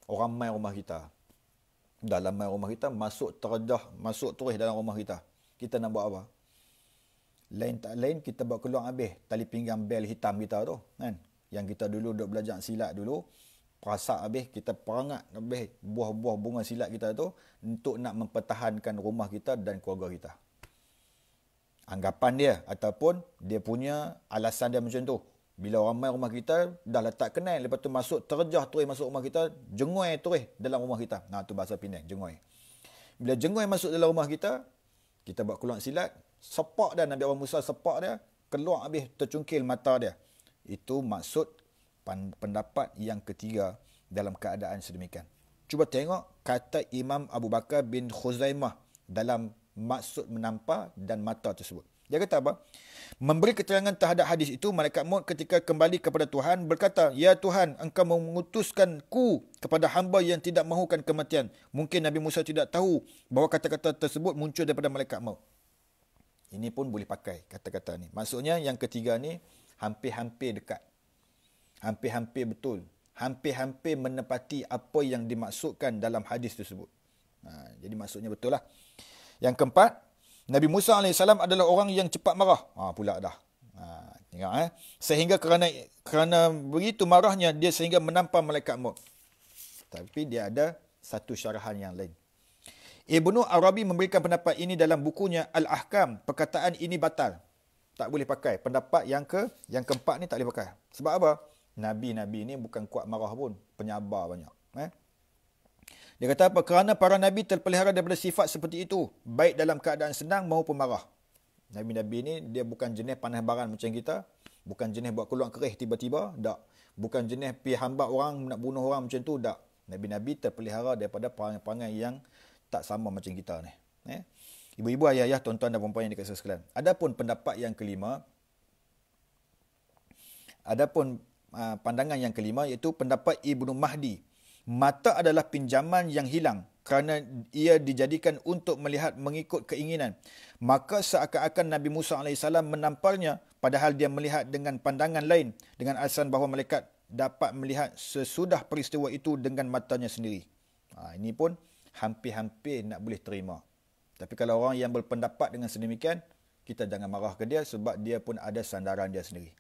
Orang main rumah kita. Dalam main rumah kita, masuk terdedah, masuk terus dalam rumah kita. Kita nak buat apa? Lain tak lain, kita bawa keluar habis tali pinggang bel hitam kita tu. Kan? Yang kita dulu duk belajar silat dulu. Perasak habis, kita perangat habis buah-buah bunga silat kita tu untuk nak mempertahankan rumah kita dan keluarga kita. Anggapan dia ataupun dia punya alasan dia macam tu. Bila orang main rumah kita, dah letak kenal. Lepas tu masuk, terjah terus masuk rumah kita, jengoi terus dalam rumah kita. Tu bahasa Penang, jengoi. Bila jengoi masuk dalam rumah kita, kita buat keluar silat, sepak dia, Nabi Allah Musa sepak dia, keluar habis, tercungkil mata dia. Itu maksud pendapat yang ketiga dalam keadaan sedemikian. Cuba tengok kata Imam Abu Bakar bin Khuzaimah dalam maksud menampar dan mata tersebut. Dia kata apa? Memberi keterangan terhadap hadis itu, malaikat maut ketika kembali kepada Tuhan berkata, "Ya Tuhan, engkau mengutuskanku kepada hamba yang tidak mahukan kematian." Mungkin Nabi Musa tidak tahu bahawa kata-kata tersebut muncul daripada malaikat maut. Ini pun boleh pakai kata-kata ni. Maksudnya yang ketiga ni hampir-hampir dekat. Hampir-hampir betul. Hampir-hampir menepati apa yang dimaksudkan dalam hadis tersebut. Jadi maksudnya betul lah. Yang keempat, Nabi Musa AS adalah orang yang cepat marah. Pula dah. Tengok Sehingga kerana begitu marahnya, dia sehingga menampar malaikat maut. Tapi dia ada satu syarahan yang lain. Ibnu Arabi memberikan pendapat ini dalam bukunya Al-Ahkam. Perkataan ini batal. Tak boleh pakai. Pendapat yang keempat ni tak boleh pakai. Sebab apa? Nabi-Nabi ni bukan kuat marah pun. Penyabar banyak. Dia kata apa? Kerana para Nabi terpelihara daripada sifat seperti itu. Baik dalam keadaan senang maupun marah. Nabi-Nabi ni dia bukan jenis panas baran macam kita. Bukan jenis buat keluar kerih tiba-tiba. Tak. Bukan jenis pergi hambat orang, nak bunuh orang macam tu. Tak. Nabi-Nabi terpelihara daripada perangai-perangai yang tak sama macam kita ni. Ibu-ibu, ayah-ayah, tuan-tuan dan puan-puan yang dikasihi sekalian. Adapun pendapat yang kelima. Pandangan yang kelima iaitu pendapat Ibnu Mahdi. Mata adalah pinjaman yang hilang kerana ia dijadikan untuk melihat mengikut keinginan. Maka seakan-akan Nabi Musa AS menamparnya padahal dia melihat dengan pandangan lain dengan alasan bahawa malaikat dapat melihat sesudah peristiwa itu dengan matanya sendiri. Ini pun hampir-hampir nak boleh terima. Tapi kalau orang yang berpendapat dengan sedemikian, kita jangan marah ke dia sebab dia pun ada sandaran dia sendiri.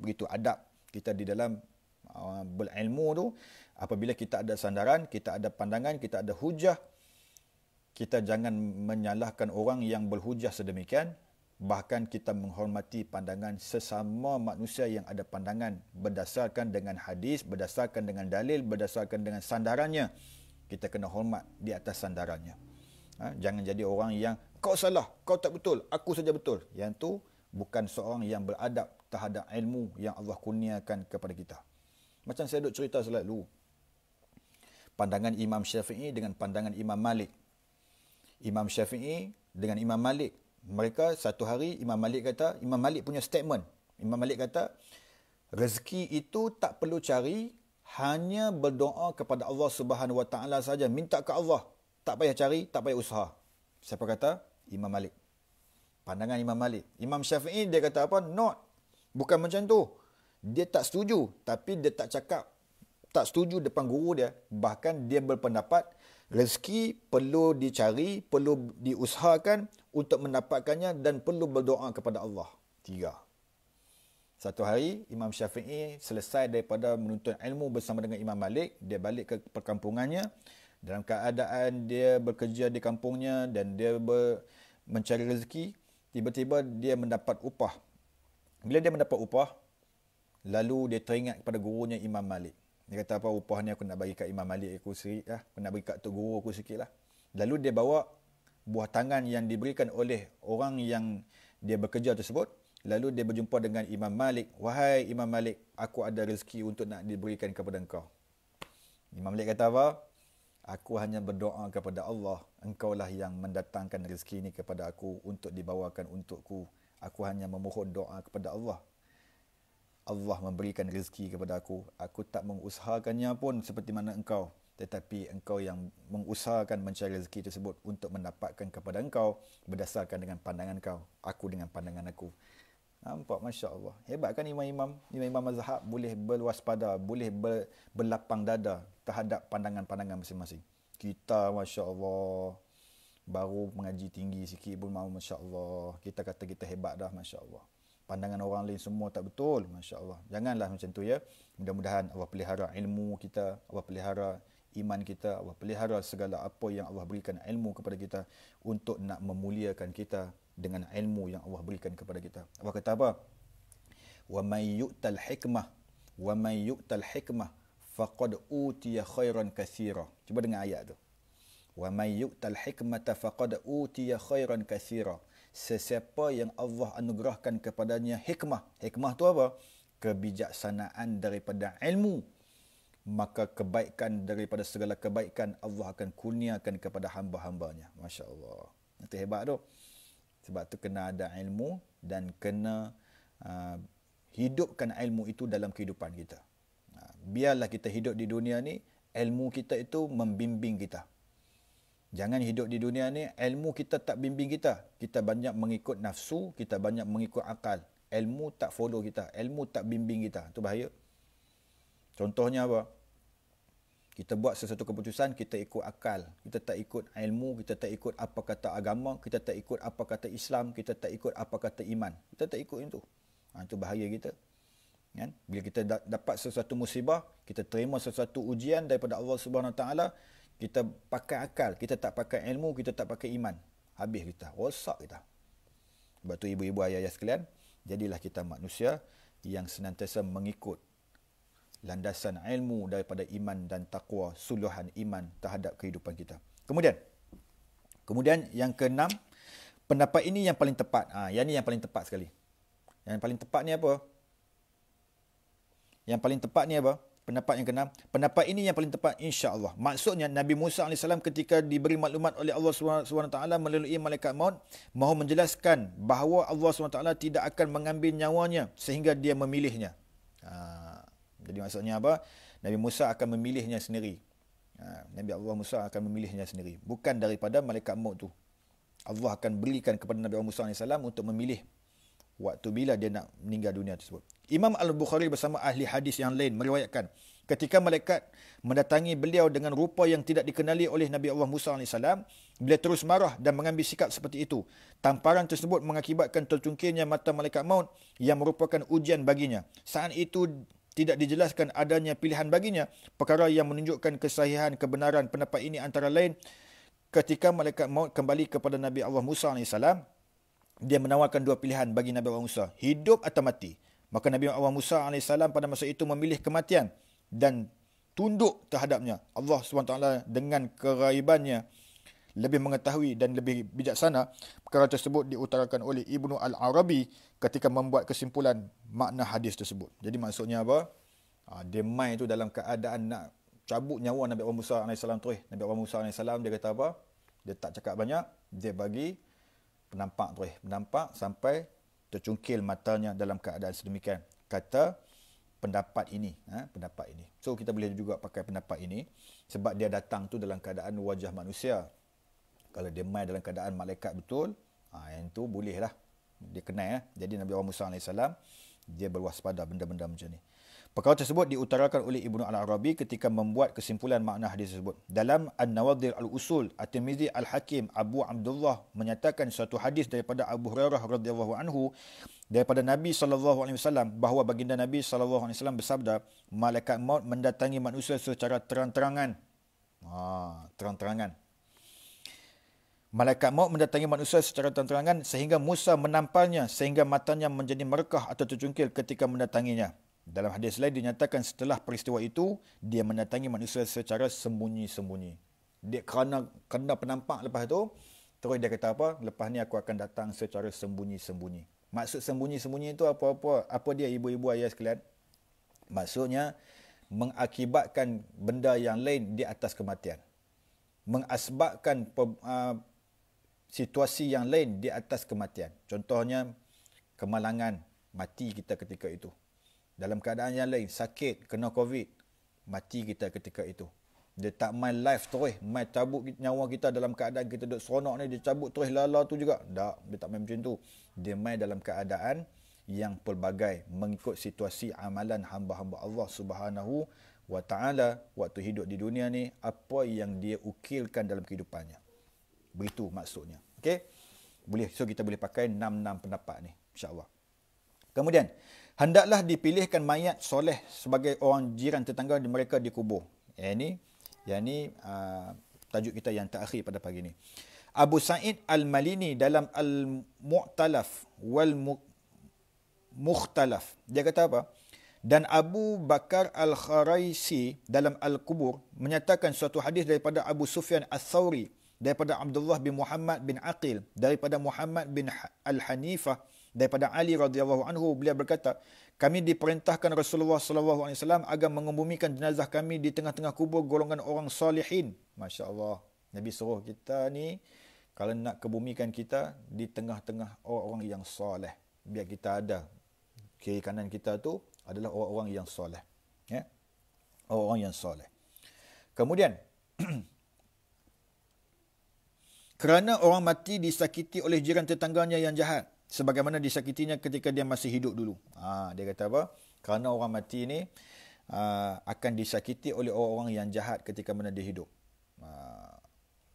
Begitu adab kita di dalam berilmu tu. Apabila kita ada sandaran, kita ada pandangan, kita ada hujah, kita jangan menyalahkan orang yang berhujah sedemikian. Bahkan kita menghormati pandangan sesama manusia yang ada pandangan berdasarkan dengan hadis, berdasarkan dengan dalil, berdasarkan dengan sandarannya. Kita kena hormat di atas sandarannya. Jangan jadi orang yang, kau salah, kau tak betul, aku saja betul. Yang tu bukan seorang yang beradab terhadap ilmu yang Allah kurniakan kepada kita. Macam saya duk cerita selalu. Pandangan Imam Syafi'i dengan pandangan Imam Malik. Imam Syafi'i dengan Imam Malik. Mereka satu hari Imam Malik punya statement. Imam Malik kata, rezeki itu tak perlu cari, hanya berdoa kepada Allah Subhanahu Wa Taala saja. Minta ke Allah. Tak payah cari, tak payah usaha. Siapa kata? Imam Malik. Pandangan Imam Malik. Imam Syafi'i dia kata apa? Not. Bukan macam tu. Dia tak setuju. Tapi dia tak cakap tak setuju depan guru dia. Bahkan dia berpendapat rezeki perlu dicari, perlu diusahakan untuk mendapatkannya dan perlu berdoa kepada Allah. 3. Satu hari Imam Syafi'i selesai daripada menuntut ilmu bersama dengan Imam Malik, dia balik ke perkampungannya dalam keadaan dia bekerja di kampungnya dan dia mencari rezeki. Tiba-tiba dia mendapat upah. Bila dia mendapat upah, Lalu dia teringat kepada gurunya Imam Malik. Dia kata, apa upah ni aku nak bagi kat Imam Malik aku sikit lah. Aku nak bagi kat tok guru aku sikit lah. Lalu dia bawa buah tangan yang diberikan oleh orang yang dia bekerja tersebut. Lalu dia berjumpa dengan Imam Malik. Wahai Imam Malik, aku ada rezeki untuk nak diberikan kepada engkau. Imam Malik kata apa? Aku hanya berdoa kepada Allah. Engkaulah yang mendatangkan rezeki ini kepada aku untuk dibawakan untukku. Aku hanya memohon doa kepada Allah. Allah memberikan rezeki kepada aku. Aku tak mengusahakannya pun seperti mana engkau. Tetapi engkau yang mengusahakan mencari rezeki tersebut untuk mendapatkan kepada engkau berdasarkan dengan pandangan kau. Aku dengan pandangan aku. Nampak, Masya Allah. Hebat kan imam-imam mazhab boleh berwaspada, boleh berlapang dada terhadap pandangan-pandangan masing-masing. Kita, Masya Allah, baru mengaji tinggi sikit pun mahu, Masya Allah. Kita kata kita hebat dah, Masya Allah. Pandangan orang lain semua tak betul, Masya Allah. Janganlah macam tu ya. Mudah-mudahan Allah pelihara ilmu kita, Allah pelihara iman kita, Allah pelihara segala apa yang Allah berikan ilmu kepada kita untuk nak memuliakan kita dengan ilmu yang Allah berikan kepada kita. Allah kata apa? Wa may yu'tal hikmah faqad utiya khairan katsira. Cuba dengar ayat tu. Wa may yu'tal hikmata faqad utiya khairan katsira. Sesiapa yang Allah anugerahkan kepadanya hikmah. Hikmah tu apa? Kebijaksanaan daripada ilmu. Maka kebaikan daripada segala kebaikan Allah akan kurniakan kepada hamba-hambanya. Masya Allah. Itu hebat tu. Sebab tu kena ada ilmu dan kena hidupkan ilmu itu dalam kehidupan kita. Biarlah kita hidup di dunia ni, ilmu kita itu membimbing kita. Jangan hidup di dunia ni, ilmu kita tak bimbing kita. Kita banyak mengikut nafsu, kita banyak mengikut akal. Ilmu tak follow kita, ilmu tak bimbing kita. Itu bahaya. Contohnya apa? Kita buat sesuatu keputusan, kita ikut akal. Kita tak ikut ilmu, kita tak ikut apa kata agama, kita tak ikut apa kata Islam, kita tak ikut apa kata iman. Kita tak ikut itu. Itu bahaya kita. Kan? Bila kita dapat sesuatu musibah, kita terima sesuatu ujian daripada Allah Subhanahu Wa Taala, kita pakai akal, kita tak pakai ilmu, kita tak pakai iman. Habis kita, rosak kita. Sebab tu ibu-ibu ayah-ayah sekalian, jadilah kita manusia yang senantiasa mengikut landasan ilmu daripada iman dan taqwa, suluhan iman terhadap kehidupan kita. Kemudian yang keenam, pendapat ini yang paling tepat. Yang ni yang paling tepat sekali. Yang paling tepat ni apa? Yang paling tepat ni apa? Pendapat yang keenam. Pendapat ini yang paling tepat insya-Allah. Maksudnya Nabi Musa AS ketika diberi maklumat oleh Allah SWT melalui malaikat maut, mahu menjelaskan bahawa Allah SWT tidak akan mengambil nyawanya sehingga dia memilihnya. Jadi maksudnya apa? Nabi Musa akan memilihnya sendiri. Nabi Allah Musa akan memilihnya sendiri. Bukan daripada malaikat maut tu. Allah akan berikan kepada Nabi Allah Musa AS untuk memilih waktu bila dia nak meninggal dunia tersebut. Imam Al-Bukhari bersama ahli hadis yang lain meriwayatkan ketika malaikat mendatangi beliau dengan rupa yang tidak dikenali oleh Nabi Allah Musa AS, beliau terus marah dan mengambil sikap seperti itu. Tamparan tersebut mengakibatkan tercungkilnya mata malaikat maut yang merupakan ujian baginya. Saat itu tidak dijelaskan adanya pilihan baginya. Perkara yang menunjukkan kesahihan kebenaran pendapat ini antara lain ketika malaikat maut kembali kepada Nabi Allah Musa AS, dia menawarkan dua pilihan bagi Nabi Allah Musa, hidup atau mati. Maka Nabi Allah Musa AS pada masa itu memilih kematian dan tunduk terhadapnya. Allah SWT dengan keraibannya lebih mengetahui dan lebih bijaksana. Perkara tersebut diutarakan oleh Ibnu Al-Arabi ketika membuat kesimpulan makna hadis tersebut. Jadi maksudnya apa? Dia mai tu dalam keadaan nak cabut nyawa Nabi Allah Musa AS terus. Nabi Allah Musa AS dia kata apa? Dia tak cakap banyak, dia bagi penampak terus. Menampak sampai tercungkil matanya dalam keadaan sedemikian. Kata pendapat ini. Pendapat ini. So kita boleh juga pakai pendapat ini sebab dia datang tu dalam keadaan wajah manusia. Kalau dia mai dalam keadaan malaikat betul, yang tu boleh lah. Dia kenal. Jadi Nabi Musa AS dia berwaspada benda-benda macam ni. Perkara tersebut diutarakan oleh Ibnu Al-Arabi ketika membuat kesimpulan makna hadis tersebut. Dalam An-Nawadhir Al-Usul, At-Tirmizi Al-Hakim Abu Abdullah menyatakan suatu hadis daripada Abu Hurairah radhiyallahu anhu daripada Nabi SAW bahawa baginda Nabi SAW bersabda, malaikat maut mendatangi manusia secara terang-terangan. Terang-terangan. Malaikat maut mendatangi manusia secara terang-terangan sehingga Musa menampalnya sehingga matanya menjadi merekah atau tercungkil ketika mendatanginya. Dalam hadis lain dinyatakan setelah peristiwa itu, dia mendatangi manusia secara sembunyi-sembunyi. Dia kerana penampak lepas tu, terus dia kata apa? Lepas ni aku akan datang secara sembunyi-sembunyi. Maksud sembunyi-sembunyi itu apa dia ibu-ibu ayah sekalian? Maksudnya mengakibatkan benda yang lain di atas kematian. Mengasbabkan situasi yang lain di atas kematian. Contohnya kemalangan, mati kita ketika itu. Dalam keadaan yang lain, sakit, kena COVID, mati kita ketika itu. Dia tak main live terus, main cabut nyawa kita dalam keadaan kita duduk seronok ni, dia cabut terus lala tu juga. Tak, dia tak main macam tu. Dia main dalam keadaan yang pelbagai, mengikut situasi amalan hamba-hamba Allah Subhanahu wa ta'ala waktu hidup di dunia ni, apa yang dia ukilkan dalam kehidupannya. Begitu maksudnya. Okey? So kita boleh pakai 6 pendapat ni, insya-Allah. Kemudian, hendaklah dipilihkan mayat soleh sebagai orang jiran tetangga di mereka dikubur. Yang ni tajuk kita yang terakhir pada pagi ni. Abu Sa'id Al-Malini dalam Al-Mu'talaf wal Mukhtalaf, dia kata apa? Dan Abu Bakar Al-Kharaisi dalam Al-Qubur menyatakan suatu hadis daripada Abu Sufyan Al-Thawri, daripada Abdullah bin Muhammad bin Aqil, daripada Muhammad bin Al-Hanifah, daripada Ali radhiyallahu anhu, beliau berkata, kami diperintahkan Rasulullah sallallahu alaihi wasallam agar mengebumikan jenazah kami di tengah-tengah kubur golongan orang salihin. Masya-Allah. Nabi suruh kita ni kalau nak kebumikan kita di tengah-tengah orang-orang yang soleh. Biar kita ada kiri kanan kita tu adalah orang-orang yang soleh. Ya. Orang-orang yang soleh. Kemudian kerana orang mati disakiti oleh jiran tetangganya yang jahat, sebagaimana disakitinya ketika dia masih hidup dulu. Dia kata apa? Kerana orang mati ni akan disakiti oleh orang-orang yang jahat ketika mana dia hidup.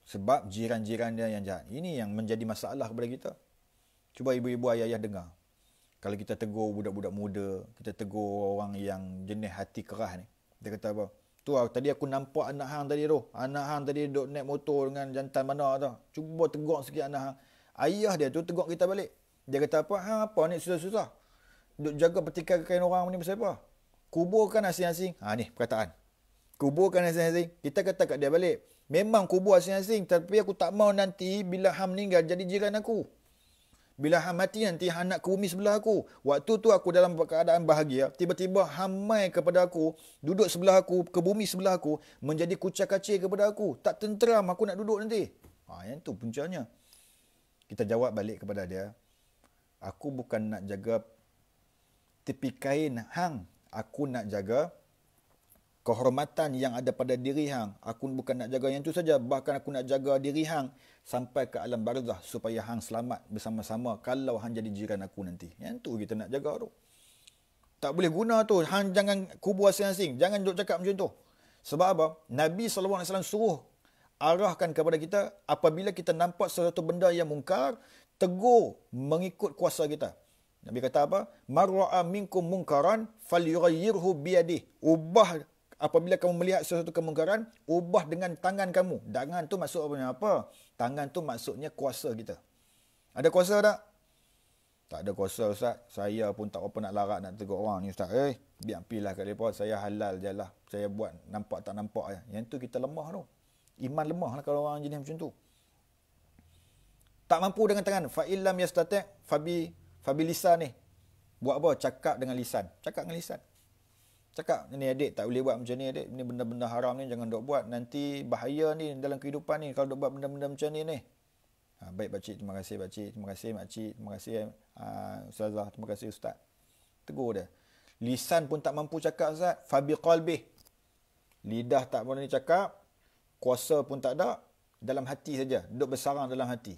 Sebab jiran-jiran dia yang jahat. Ini yang menjadi masalah kepada kita. Cuba ibu-ibu ayah-ayah dengar. Kalau kita tegur budak-budak muda, kita tegur orang yang jenis hati keras ni. Dia kata apa? Tu tadi aku nampak anak hang tadi tu. Anak hang tadi duduk naik motor dengan jantan mana tu. Cuba tegur sikit anak hang. Ayah dia tu tegur kita balik. Dia kata apa? Apa ni susah-susah? Duk jaga petikai kain orang ni pasal apa? Kuburkan asing-asing. Ni perkataan. Kuburkan asing-asing. Kita kata kat dia balik. Memang kubur asing-asing. Tapi aku tak mau nanti bila hang meninggal jadi jiran aku. Bila hang mati nanti hang nak ke bumi sebelah aku. Waktu tu aku dalam keadaan bahagia. Tiba-tiba hang mai kepada aku. Duduk sebelah aku. Ke bumi sebelah aku. Menjadi kucak-kacir kepada aku. Tak tenteram aku nak duduk nanti. Yang tu puncanya. Kita jawab balik kepada dia. Aku bukan nak jaga tepi kain hang. Aku nak jaga kehormatan yang ada pada diri hang. Aku bukan nak jaga yang tu saja. Bahkan aku nak jaga diri hang sampai ke alam barzah supaya hang selamat bersama-sama kalau hang jadi jiran aku nanti. Yang tu kita nak jaga tu. Tak boleh guna tu. Hang jangan kubur asing-asing. Jangan duk cakap macam tu. Sebab apa? Nabi SAW suruh arahkan kepada kita apabila kita nampak sesuatu benda yang mungkar, tegur mengikut kuasa kita. Nabi kata apa? Marra'a minkum munkaran falyughayyirhu biyadihi. Ubah apabila kamu melihat sesuatu kemungkaran, ubah dengan tangan kamu. Tangan tu maksudnya apa? Tangan tu maksudnya kuasa kita. Ada kuasa tak? Tak ada kuasa Ustaz. Saya pun tak apa nak larat nak tegur orang ni Ustaz. Biar pilah kat depa, saya halal je lah. Saya buat nampak tak nampak je. Yang tu kita lemah tu. Iman lemah lah kalau orang jenis macam tu. Tak mampu dengan tangan. Fa illam yastati' fabi lisan ni. Buat apa? Cakap dengan lisan. Cakap dengan lisan. Cakap, ni adik tak boleh buat macam ni adik. Ni benda-benda haram ni jangan dok buat. Nanti bahaya ni dalam kehidupan ni kalau dok buat benda-benda macam ni. Baik pakcik, terima kasih pakcik. Terima kasih makcik. Terima kasih ustazah. Terima kasih ustaz. Tegur dia. Lisan pun tak mampu cakap Ustaz. Fabi qalbih. Lidah tak boleh cakap. Kuasa pun tak ada. Dalam hati saja. Duduk bersarang dalam hati.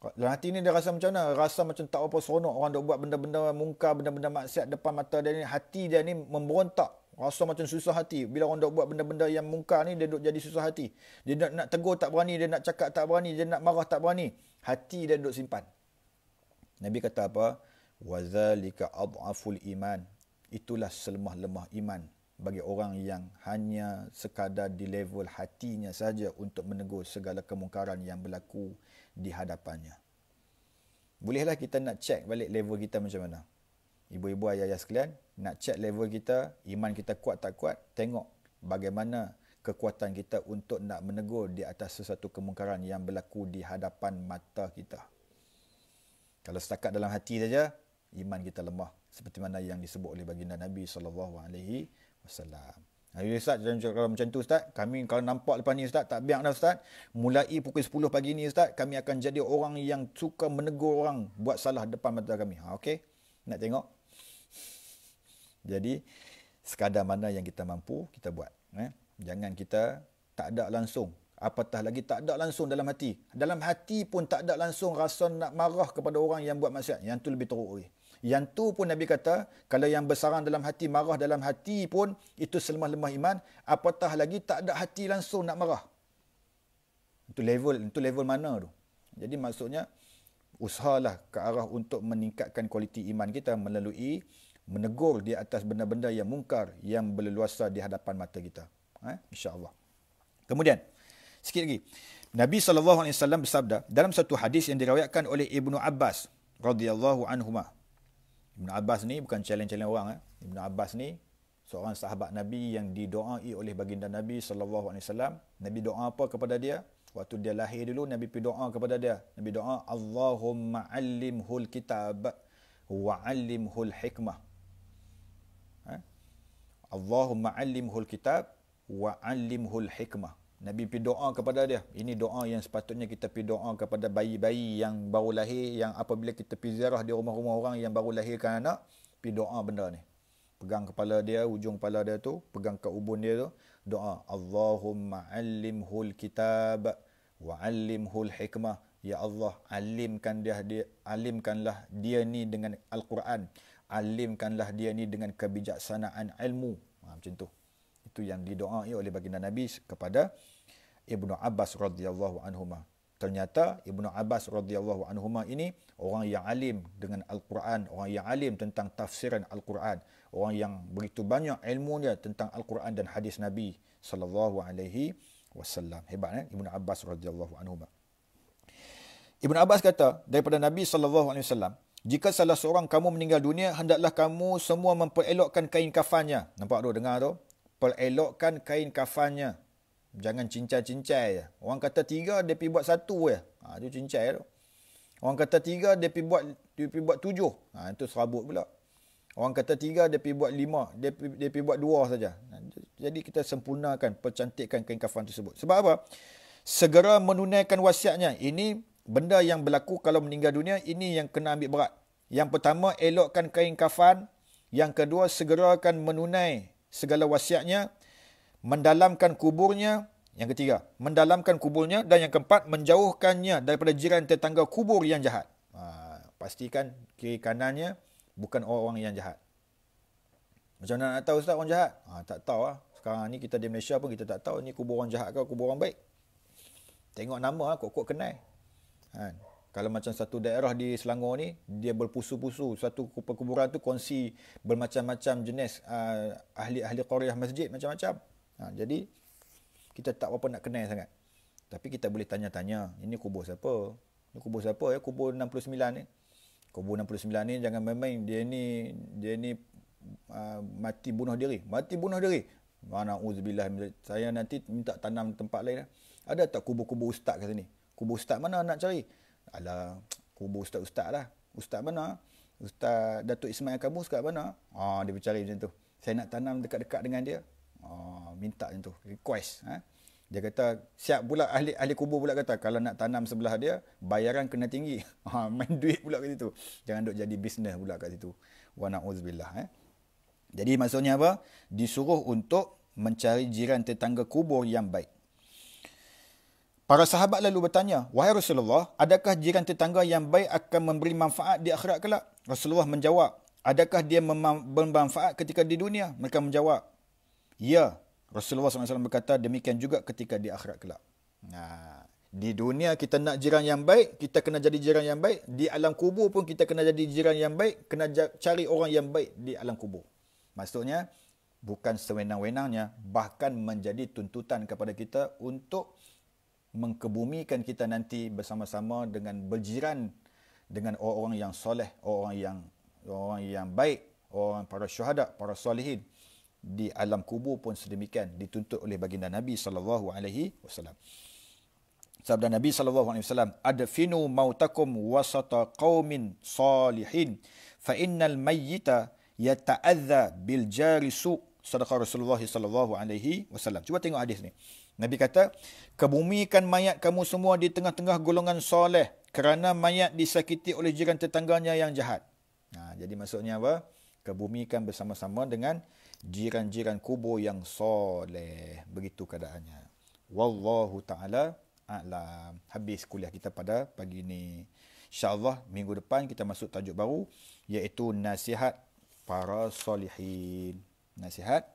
Dalam hati ni dia rasa macam mana? Rasa macam tak apa seronok. Orang duk buat benda-benda mungkar, benda-benda maksiat depan mata dia ni. Hati dia ni memberontak. Rasa macam susah hati. Bila orang duk buat benda-benda yang mungkar ni, dia duk jadi susah hati. Dia nak tegur tak berani. Dia nak cakap tak berani. Dia nak marah tak berani. Hati dia duk simpan. Nabi kata apa? وَذَلِكَ أَضْعَفُ الْإِيمَانِ. Itulah selemah-lemah iman bagi orang yang hanya sekadar di level hatinya saja untuk menegur segala kemungkaran yang berlaku di hadapannya. Bolehlah kita nak cek balik level kita macam mana. ibu-ibu ayah-ayah sekalian, nak check level kita, iman kita kuat tak kuat, tengok bagaimana kekuatan kita untuk nak menegur di atas sesuatu kemungkaran yang berlaku di hadapan mata kita. Kalau setakat dalam hati saja, iman kita lemah. Seperti mana yang disebut oleh baginda Nabi SAW. Ustaz, kalau macam tu Ustaz, kami kalau nampak lepas ni Ustaz, tak biar dah Ustaz, mulai pukul 10 pagi ni Ustaz, kami akan jadi orang yang suka menegur orang buat salah depan mata kami. Okey? Nak tengok? Jadi, sekadar mana yang kita mampu, kita buat. Jangan kita tak ada langsung. Apatah lagi tak ada langsung dalam hati. Dalam hati pun tak ada langsung rasa nak marah kepada orang yang buat maksiat. Yang tu lebih teruk lagi. Yang tu pun Nabi kata, kalau yang bersarang dalam hati, marah dalam hati pun, itu selemah-lemah iman. Apatah lagi tak ada hati langsung nak marah. Itu level mana tu. Jadi maksudnya, usahalah ke arah untuk meningkatkan kualiti iman kita melalui menegur di atas benda-benda yang mungkar, yang berleluasa di hadapan mata kita. InsyaAllah. Kemudian, sikit lagi. Nabi SAW bersabda, dalam satu hadis yang diriwayatkan oleh Ibnu Abbas, radhiyallahu anhuma. Ibn Abbas ni bukan challenge orang. Ibn Abbas ni seorang sahabat Nabi yang didoai oleh baginda Nabi SAW. Nabi doa apa kepada dia? Waktu dia lahir dulu, Nabi pergi doa kepada dia. Nabi doa, Allahumma allimhul kitab wa allimhul hikmah. Allahumma allimhul kitab wa allimhul hikmah. Nabi pergi doa kepada dia. Ini doa yang sepatutnya kita pergi doa kepada bayi-bayi yang baru lahir, yang apabila kita pergi ziarah di rumah-rumah orang yang baru lahirkan anak, pergi doa benda ni. Pegang kepala dia, ujung kepala dia tu, pegang ke ubun dia tu, doa, Allahumma allimhul kitab wa allimhul hikmah. Ya Allah, alimkanlah dia ni dengan Al-Quran. Alimkanlah dia ni dengan kebijaksanaan ilmu. Macam tu. Itu yang didoai oleh baginda Nabi kepada Ibnu Abbas radhiyallahu anhuma. Ternyata Ibnu Abbas radhiyallahu anhuma ini orang yang alim dengan Al-Quran, orang yang alim tentang tafsiran Al-Quran, orang yang begitu banyak ilmunya tentang Al-Quran dan hadis Nabi sallallahu alaihi wasallam. Hebat Ibnu Abbas radhiyallahu anhuma. Ibnu Abbas kata daripada Nabi sallallahu alaihi wasallam, jika salah seorang kamu meninggal dunia, hendaklah kamu semua memperelokkan kain kafannya. Nampak tu, dengar tu? Perelokkan kain kafannya. Jangan cincai-cincai je. Orang kata 3, dia pergi buat 1 je. Itu cincai tu. Orang kata 3, dia pergi buat 7. Itu serabut pula. Orang kata 3, dia pergi buat 5. Dia pergi buat 2 saja. Jadi kita sempurnakan, percantikkan kain kafan tersebut. Sebab apa? Segera menunaikan wasiatnya. Ini benda yang berlaku kalau meninggal dunia, ini yang kena ambil berat. Yang pertama, elokkan kain kafan. Yang kedua, segerakan menunai segala wasiatnya. Mendalamkan kuburnya. Yang ketiga, mendalamkan kuburnya. Dan yang keempat, menjauhkannya daripada jiran tetangga kubur yang jahat. Pastikan kiri kanannya bukan orang yang jahat. Macam mana nak tahu Ustaz orang jahat? Tak tahu lah. Sekarang ni kita di Malaysia pun kita tak tahu ni kubur orang jahat ke kubur orang baik. Tengok nama lah, kok-kok kenal. Kalau macam satu daerah di Selangor ni, dia berpusu-pusu. Satu perkuburan tu kongsi bermacam-macam jenis ahli-ahli qaryah masjid, macam-macam. Jadi, kita tak apa nak kenal sangat. Tapi kita boleh tanya-tanya, ini kubur siapa? Ini kubur siapa ya? Kubur 69 ni. Kubur 69 ni jangan main-main. Dia ni mati bunuh diri. Mati bunuh diri. Na'udzubillah. Saya nanti minta tanam tempat lain. Ada tak kubur-kubur ustaz kat sini? Kubur ustaz mana nak cari? Alah, kubur ustaz-ustaz lah. Ustaz mana? Ustaz Datuk Ismail Kabus kat mana? Dia bercari macam tu. Saya nak tanam dekat-dekat dengan dia. Minta macam tu. Request. Dia kata, siap pula ahli kubur pula kata, kalau nak tanam sebelah dia, bayaran kena tinggi. Main duit pula kat situ. Jangan duk jadi bisnes pula kat situ. Wa na'udzubillah. Jadi maksudnya apa? Disuruh untuk mencari jiran tetangga kubur yang baik. Para sahabat lalu bertanya, wahai Rasulullah, adakah jiran tetangga yang baik akan memberi manfaat di akhirat kelak? Rasulullah menjawab, adakah dia bermanfaat ketika di dunia? Mereka menjawab, ya. Rasulullah SAW berkata, demikian juga ketika di akhirat kelak. Di dunia kita nak jiran yang baik, kita kena jadi jiran yang baik. Di alam kubur pun kita kena jadi jiran yang baik, kena cari orang yang baik di alam kubur. Maksudnya, bukan sewenang-wenangnya, bahkan menjadi tuntutan kepada kita untuk mengkebumikan kita nanti bersama-sama dengan berjiran dengan orang-orang yang soleh, orang yang orang yang baik, orang para syuhada, para salihin. Di alam kubur pun sedemikian dituntut oleh baginda Nabi sallallahu alaihi wasallam. Sabda Nabi sallallahu alaihi wasallam, "Adfinu mautakum wasata qaumin salihin, fa innal mayyita yata'adza bil jari su." Sedekah Rasulullah sallallahu alaihi wasallam. Cuba tengok hadis ni. Nabi kata, "Kebumikan mayat kamu semua di tengah-tengah golongan soleh, kerana mayat disakiti oleh jiran tetangganya yang jahat." Jadi maksudnya apa? Kebumikan bersama-sama dengan jiran-jiran kubur yang soleh. Begitu keadaannya. Wallahu ta'ala a'lam. Habis kuliah kita pada pagi ini. InsyaAllah minggu depan kita masuk tajuk baru, iaitu nasihat para solihin. Nasihat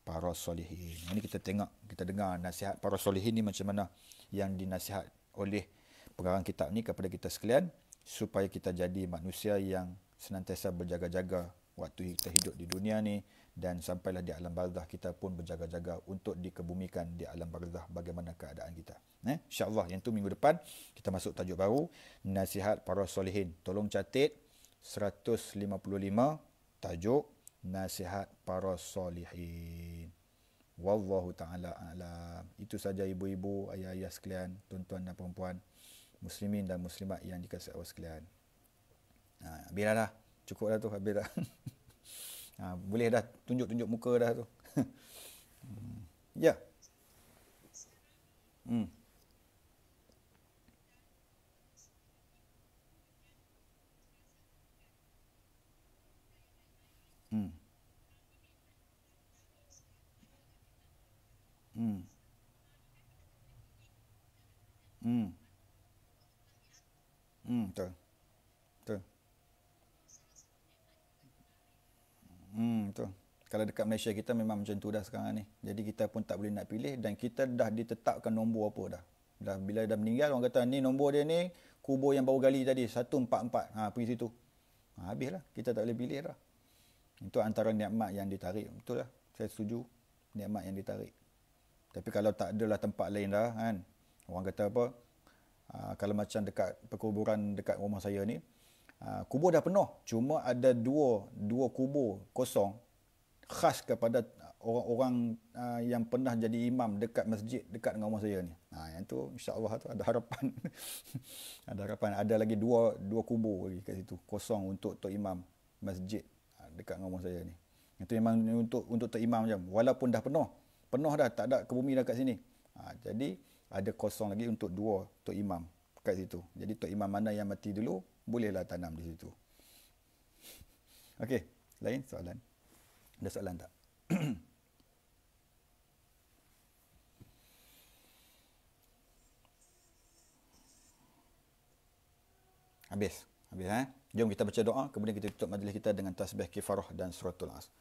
para solihin. Ini kita tengok, kita dengar nasihat para solihin ni macam mana yang dinasihat oleh pengarang kitab ni kepada kita sekalian, supaya kita jadi manusia yang senantiasa berjaga-jaga waktu kita hidup di dunia ni, dan sampailah di alam barzah kita pun berjaga-jaga untuk dikebumikan di alam barzah bagaimana keadaan kita. InsyaAllah yang tu minggu depan kita masuk tajuk baru, nasihat para solihin. Tolong catat 155, tajuk nasihat para solihin. Wallahu ta'ala a'lam. Itu saja ibu-ibu, ayah-ayah sekalian, tuan-tuan dan perempuan, muslimin dan muslimat yang dikasihi Allah sekalian. Habis dah. Cukup dah tu, habis dah. Boleh dah tunjuk-tunjuk muka dah tu. Ya. Hmm. Hmm. Hmm. Hmm. Betul. Betul. Betul. Kalau dekat Malaysia kita memang macam tu dah sekarang ni. Jadi kita pun tak boleh nak pilih, dan kita dah ditetapkan nombor apa dah. Bila dah meninggal, orang kata ni nombor dia ni kubur yang baru gali tadi 144. Pergi situ. Habislah. Kita tak boleh pilih dah. Itu antara nikmat yang ditarik. Betul lah. Saya setuju. Nikmat yang ditarik. Tapi kalau tak adalah tempat lain dah kan. Orang kata apa? Kalau macam dekat perkuburan dekat rumah saya ni, kubur dah penuh. Cuma ada dua kubur kosong khas kepada orang-orang yang pernah jadi imam dekat masjid dekat dengan rumah saya ni. Yang tu insya-Allah tu ada harapan. Ada harapan. Ada lagi dua kubur lagi kat situ kosong untuk tok imam masjid dekat dengan rumah saya ni. Itu memang untuk tok imam je. Walaupun dah penuh dah, tak ada kebumi dah kat sini. Jadi ada kosong lagi untuk dua tok imam kat situ. Jadi tok imam mana yang mati dulu, bolehlah tanam di situ. Okey, lain soalan? Ada soalan tak? Habis Jom kita baca doa, kemudian kita tutup majlis kita dengan tasbih kifarah dan suratul As.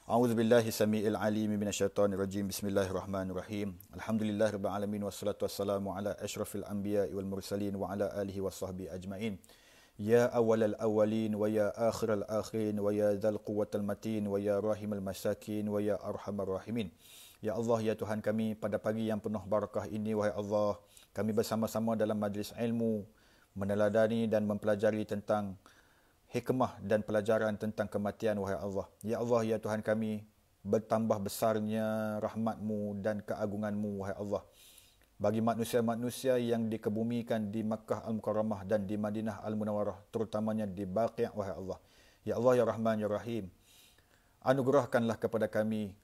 A'udzubillahi samiil alim minasyaitonir rajim. Bismillahirrahmanirrahim. Alhamdulillahirabbil alamin wassalatu wassalamu ala asyrafil anbiya'i wal mursalin wa ala alihi washabbihi ajmain. Ya awwalal awwalin wa ya akhiral akhirin wa ya dzal quwwatal matin wa ya rahimal masakin wa ya arhamar rahimin. Ya Allah, ya Tuhan kami, pada pagi yang penuh barakah ini, wahai Allah, kami bersama-sama dalam majlis ilmu meneladani dan mempelajari tentang hikmah dan pelajaran tentang kematian, wahai Allah. Ya Allah, ya Tuhan kami, bertambah besarnya rahmat-Mu dan keagungan-Mu, wahai Allah, bagi manusia-manusia yang dikebumikan di Makkah Al-Mukarramah dan di Madinah Al-Munawwarah, terutamanya di Baqi', wahai Allah. Ya Allah, ya Rahman, ya Rahim, anugerahkanlah kepada kami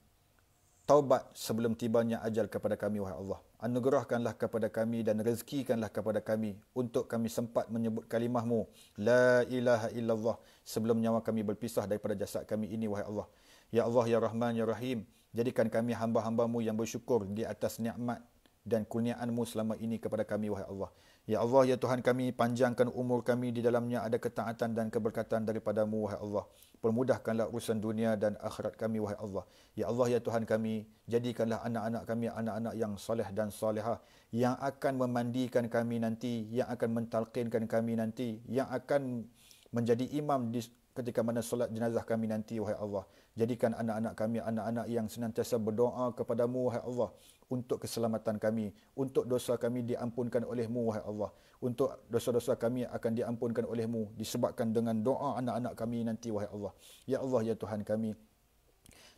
taubat sebelum tibanya ajal kepada kami, wahai Allah. Anugerahkanlah kepada kami dan rezekikanlah kepada kami untuk kami sempat menyebut kalimah-Mu, La ilaha illallah, sebelum nyawa kami berpisah daripada jasad kami ini, wahai Allah. Ya Allah, ya Rahman, ya Rahim, jadikan kami hamba-hamba-Mu yang bersyukur di atas nikmat dan kurniaan-Mu selama ini kepada kami, wahai Allah. Ya Allah, ya Tuhan kami, panjangkan umur kami, di dalamnya ada ketaatan dan keberkatan daripada-Mu, wahai Allah. Permudahkanlah urusan dunia dan akhirat kami, wahai Allah. Ya Allah, ya Tuhan kami, jadikanlah anak-anak kami anak-anak yang soleh dan solehah, yang akan memandikan kami nanti, yang akan mentalqinkan kami nanti, yang akan menjadi imam ketika mana solat jenazah kami nanti, wahai Allah. Jadikan anak-anak kami anak-anak yang senantiasa berdoa kepadamu, wahai Allah, untuk keselamatan kami, untuk dosa kami diampunkan olehmu, wahai Allah, untuk dosa-dosa kami akan diampunkan olehmu disebabkan dengan doa anak-anak kami nanti, wahai Allah. Ya Allah, ya Tuhan kami,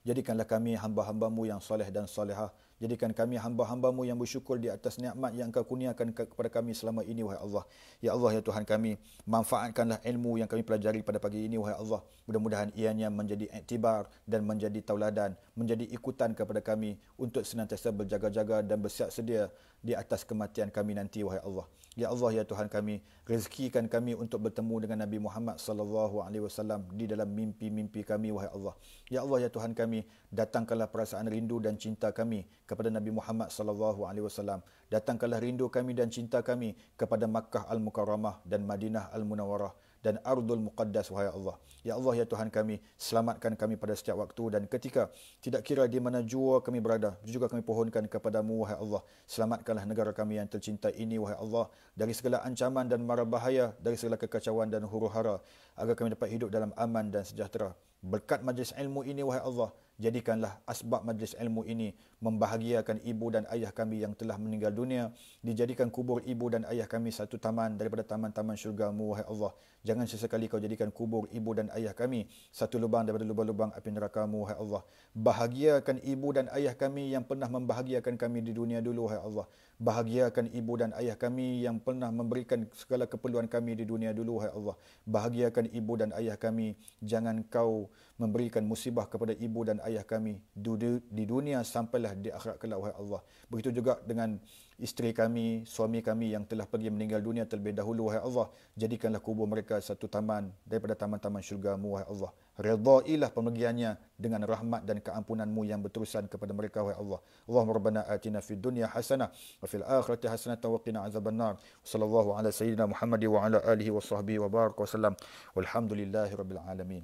jadikanlah kami hamba-hambamu yang soleh dan solehah. Jadikan kami hamba-hambamu yang bersyukur di atas nikmat yang Engkau kurniakan kepada kami selama ini, wahai Allah. Ya Allah, ya Tuhan kami, manfaatkanlah ilmu yang kami pelajari pada pagi ini, wahai Allah. Mudah-mudahan ianya menjadi iktibar dan menjadi tauladan, menjadi ikutan kepada kami untuk senantiasa berjaga-jaga dan bersiap sedia di atas kematian kami nanti, wahai Allah. Ya Allah, ya Tuhan kami, rezekikan kami untuk bertemu dengan Nabi Muhammad sallallahu alaihi wasallam di dalam mimpi-mimpi kami, wahai Allah. Ya Allah, ya Tuhan kami, datangkanlah perasaan rindu dan cinta kami kepada Nabi Muhammad sallallahu alaihi wasallam. Datangkanlah rindu kami dan cinta kami kepada Makkah Al-Mukarramah dan Madinah Al-Munawwarah dan Ardul Muqaddas, wahai Allah. Ya Allah, ya Tuhan kami, selamatkan kami pada setiap waktu dan ketika, tidak kira di mana jua kami berada, juga kami pohonkan kepadamu, wahai Allah. Selamatkanlah negara kami yang tercinta ini, wahai Allah, dari segala ancaman dan mara bahaya, dari segala kekacauan dan huru-hara, agar kami dapat hidup dalam aman dan sejahtera. Berkat majlis ilmu ini, wahai Allah, jadikanlah asbab majlis ilmu ini membahagiakan ibu dan ayah kami yang telah meninggal dunia. Dijadikan kubur ibu dan ayah kami satu taman daripada taman-taman syurga-Mu, wahai Allah. Jangan sesekali kau jadikan kubur ibu dan ayah kami satu lubang daripada lubang-lubang api neraka-Mu, wahai Allah. Bahagiakan ibu dan ayah kami yang pernah membahagiakan kami di dunia dulu, wahai Allah. Bahagiakan ibu dan ayah kami yang pernah memberikan segala keperluan kami di dunia dulu, wahai Allah. Bahagiakan ibu dan ayah kami. Jangan kau memberikan musibah kepada ibu dan ayah kami di dunia sampailah di akhirat kelak, wahai Allah. Begitu juga dengan isteri kami, suami kami yang telah pergi meninggal dunia terlebih dahulu, wahai Allah. Jadikanlah kubur mereka satu taman daripada taman-taman syurga-Mu, wahai Allah. Redailah pemergiannya dengan rahmat dan keampunan-Mu yang berterusan kepada mereka, wahai Allah. Allahumma rabbana atina fid dunya hasanah wa fil akhirati hasanah wa qina azabannar. Sallallahu ala sayyidina Muhammad wa ala alihi wa sahbihi wa baraka wasallam. Walhamdulillahi rabbil alamin.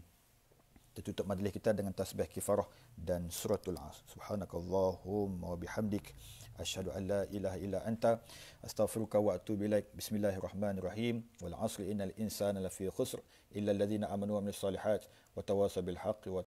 Kita tutup majlis kita dengan tasbih kifarah dan suratul Asr. Subhanakallahumma wa bihamdik, asyhadu an la ilaha illa anta, astaghfiruka wa atubu ilaik. Bismillahirrahmanirrahim. Wal 'asri innal insana lafi khusr illa alladhina amanu wa amilus solihat wa tawasaw bil haqqi wa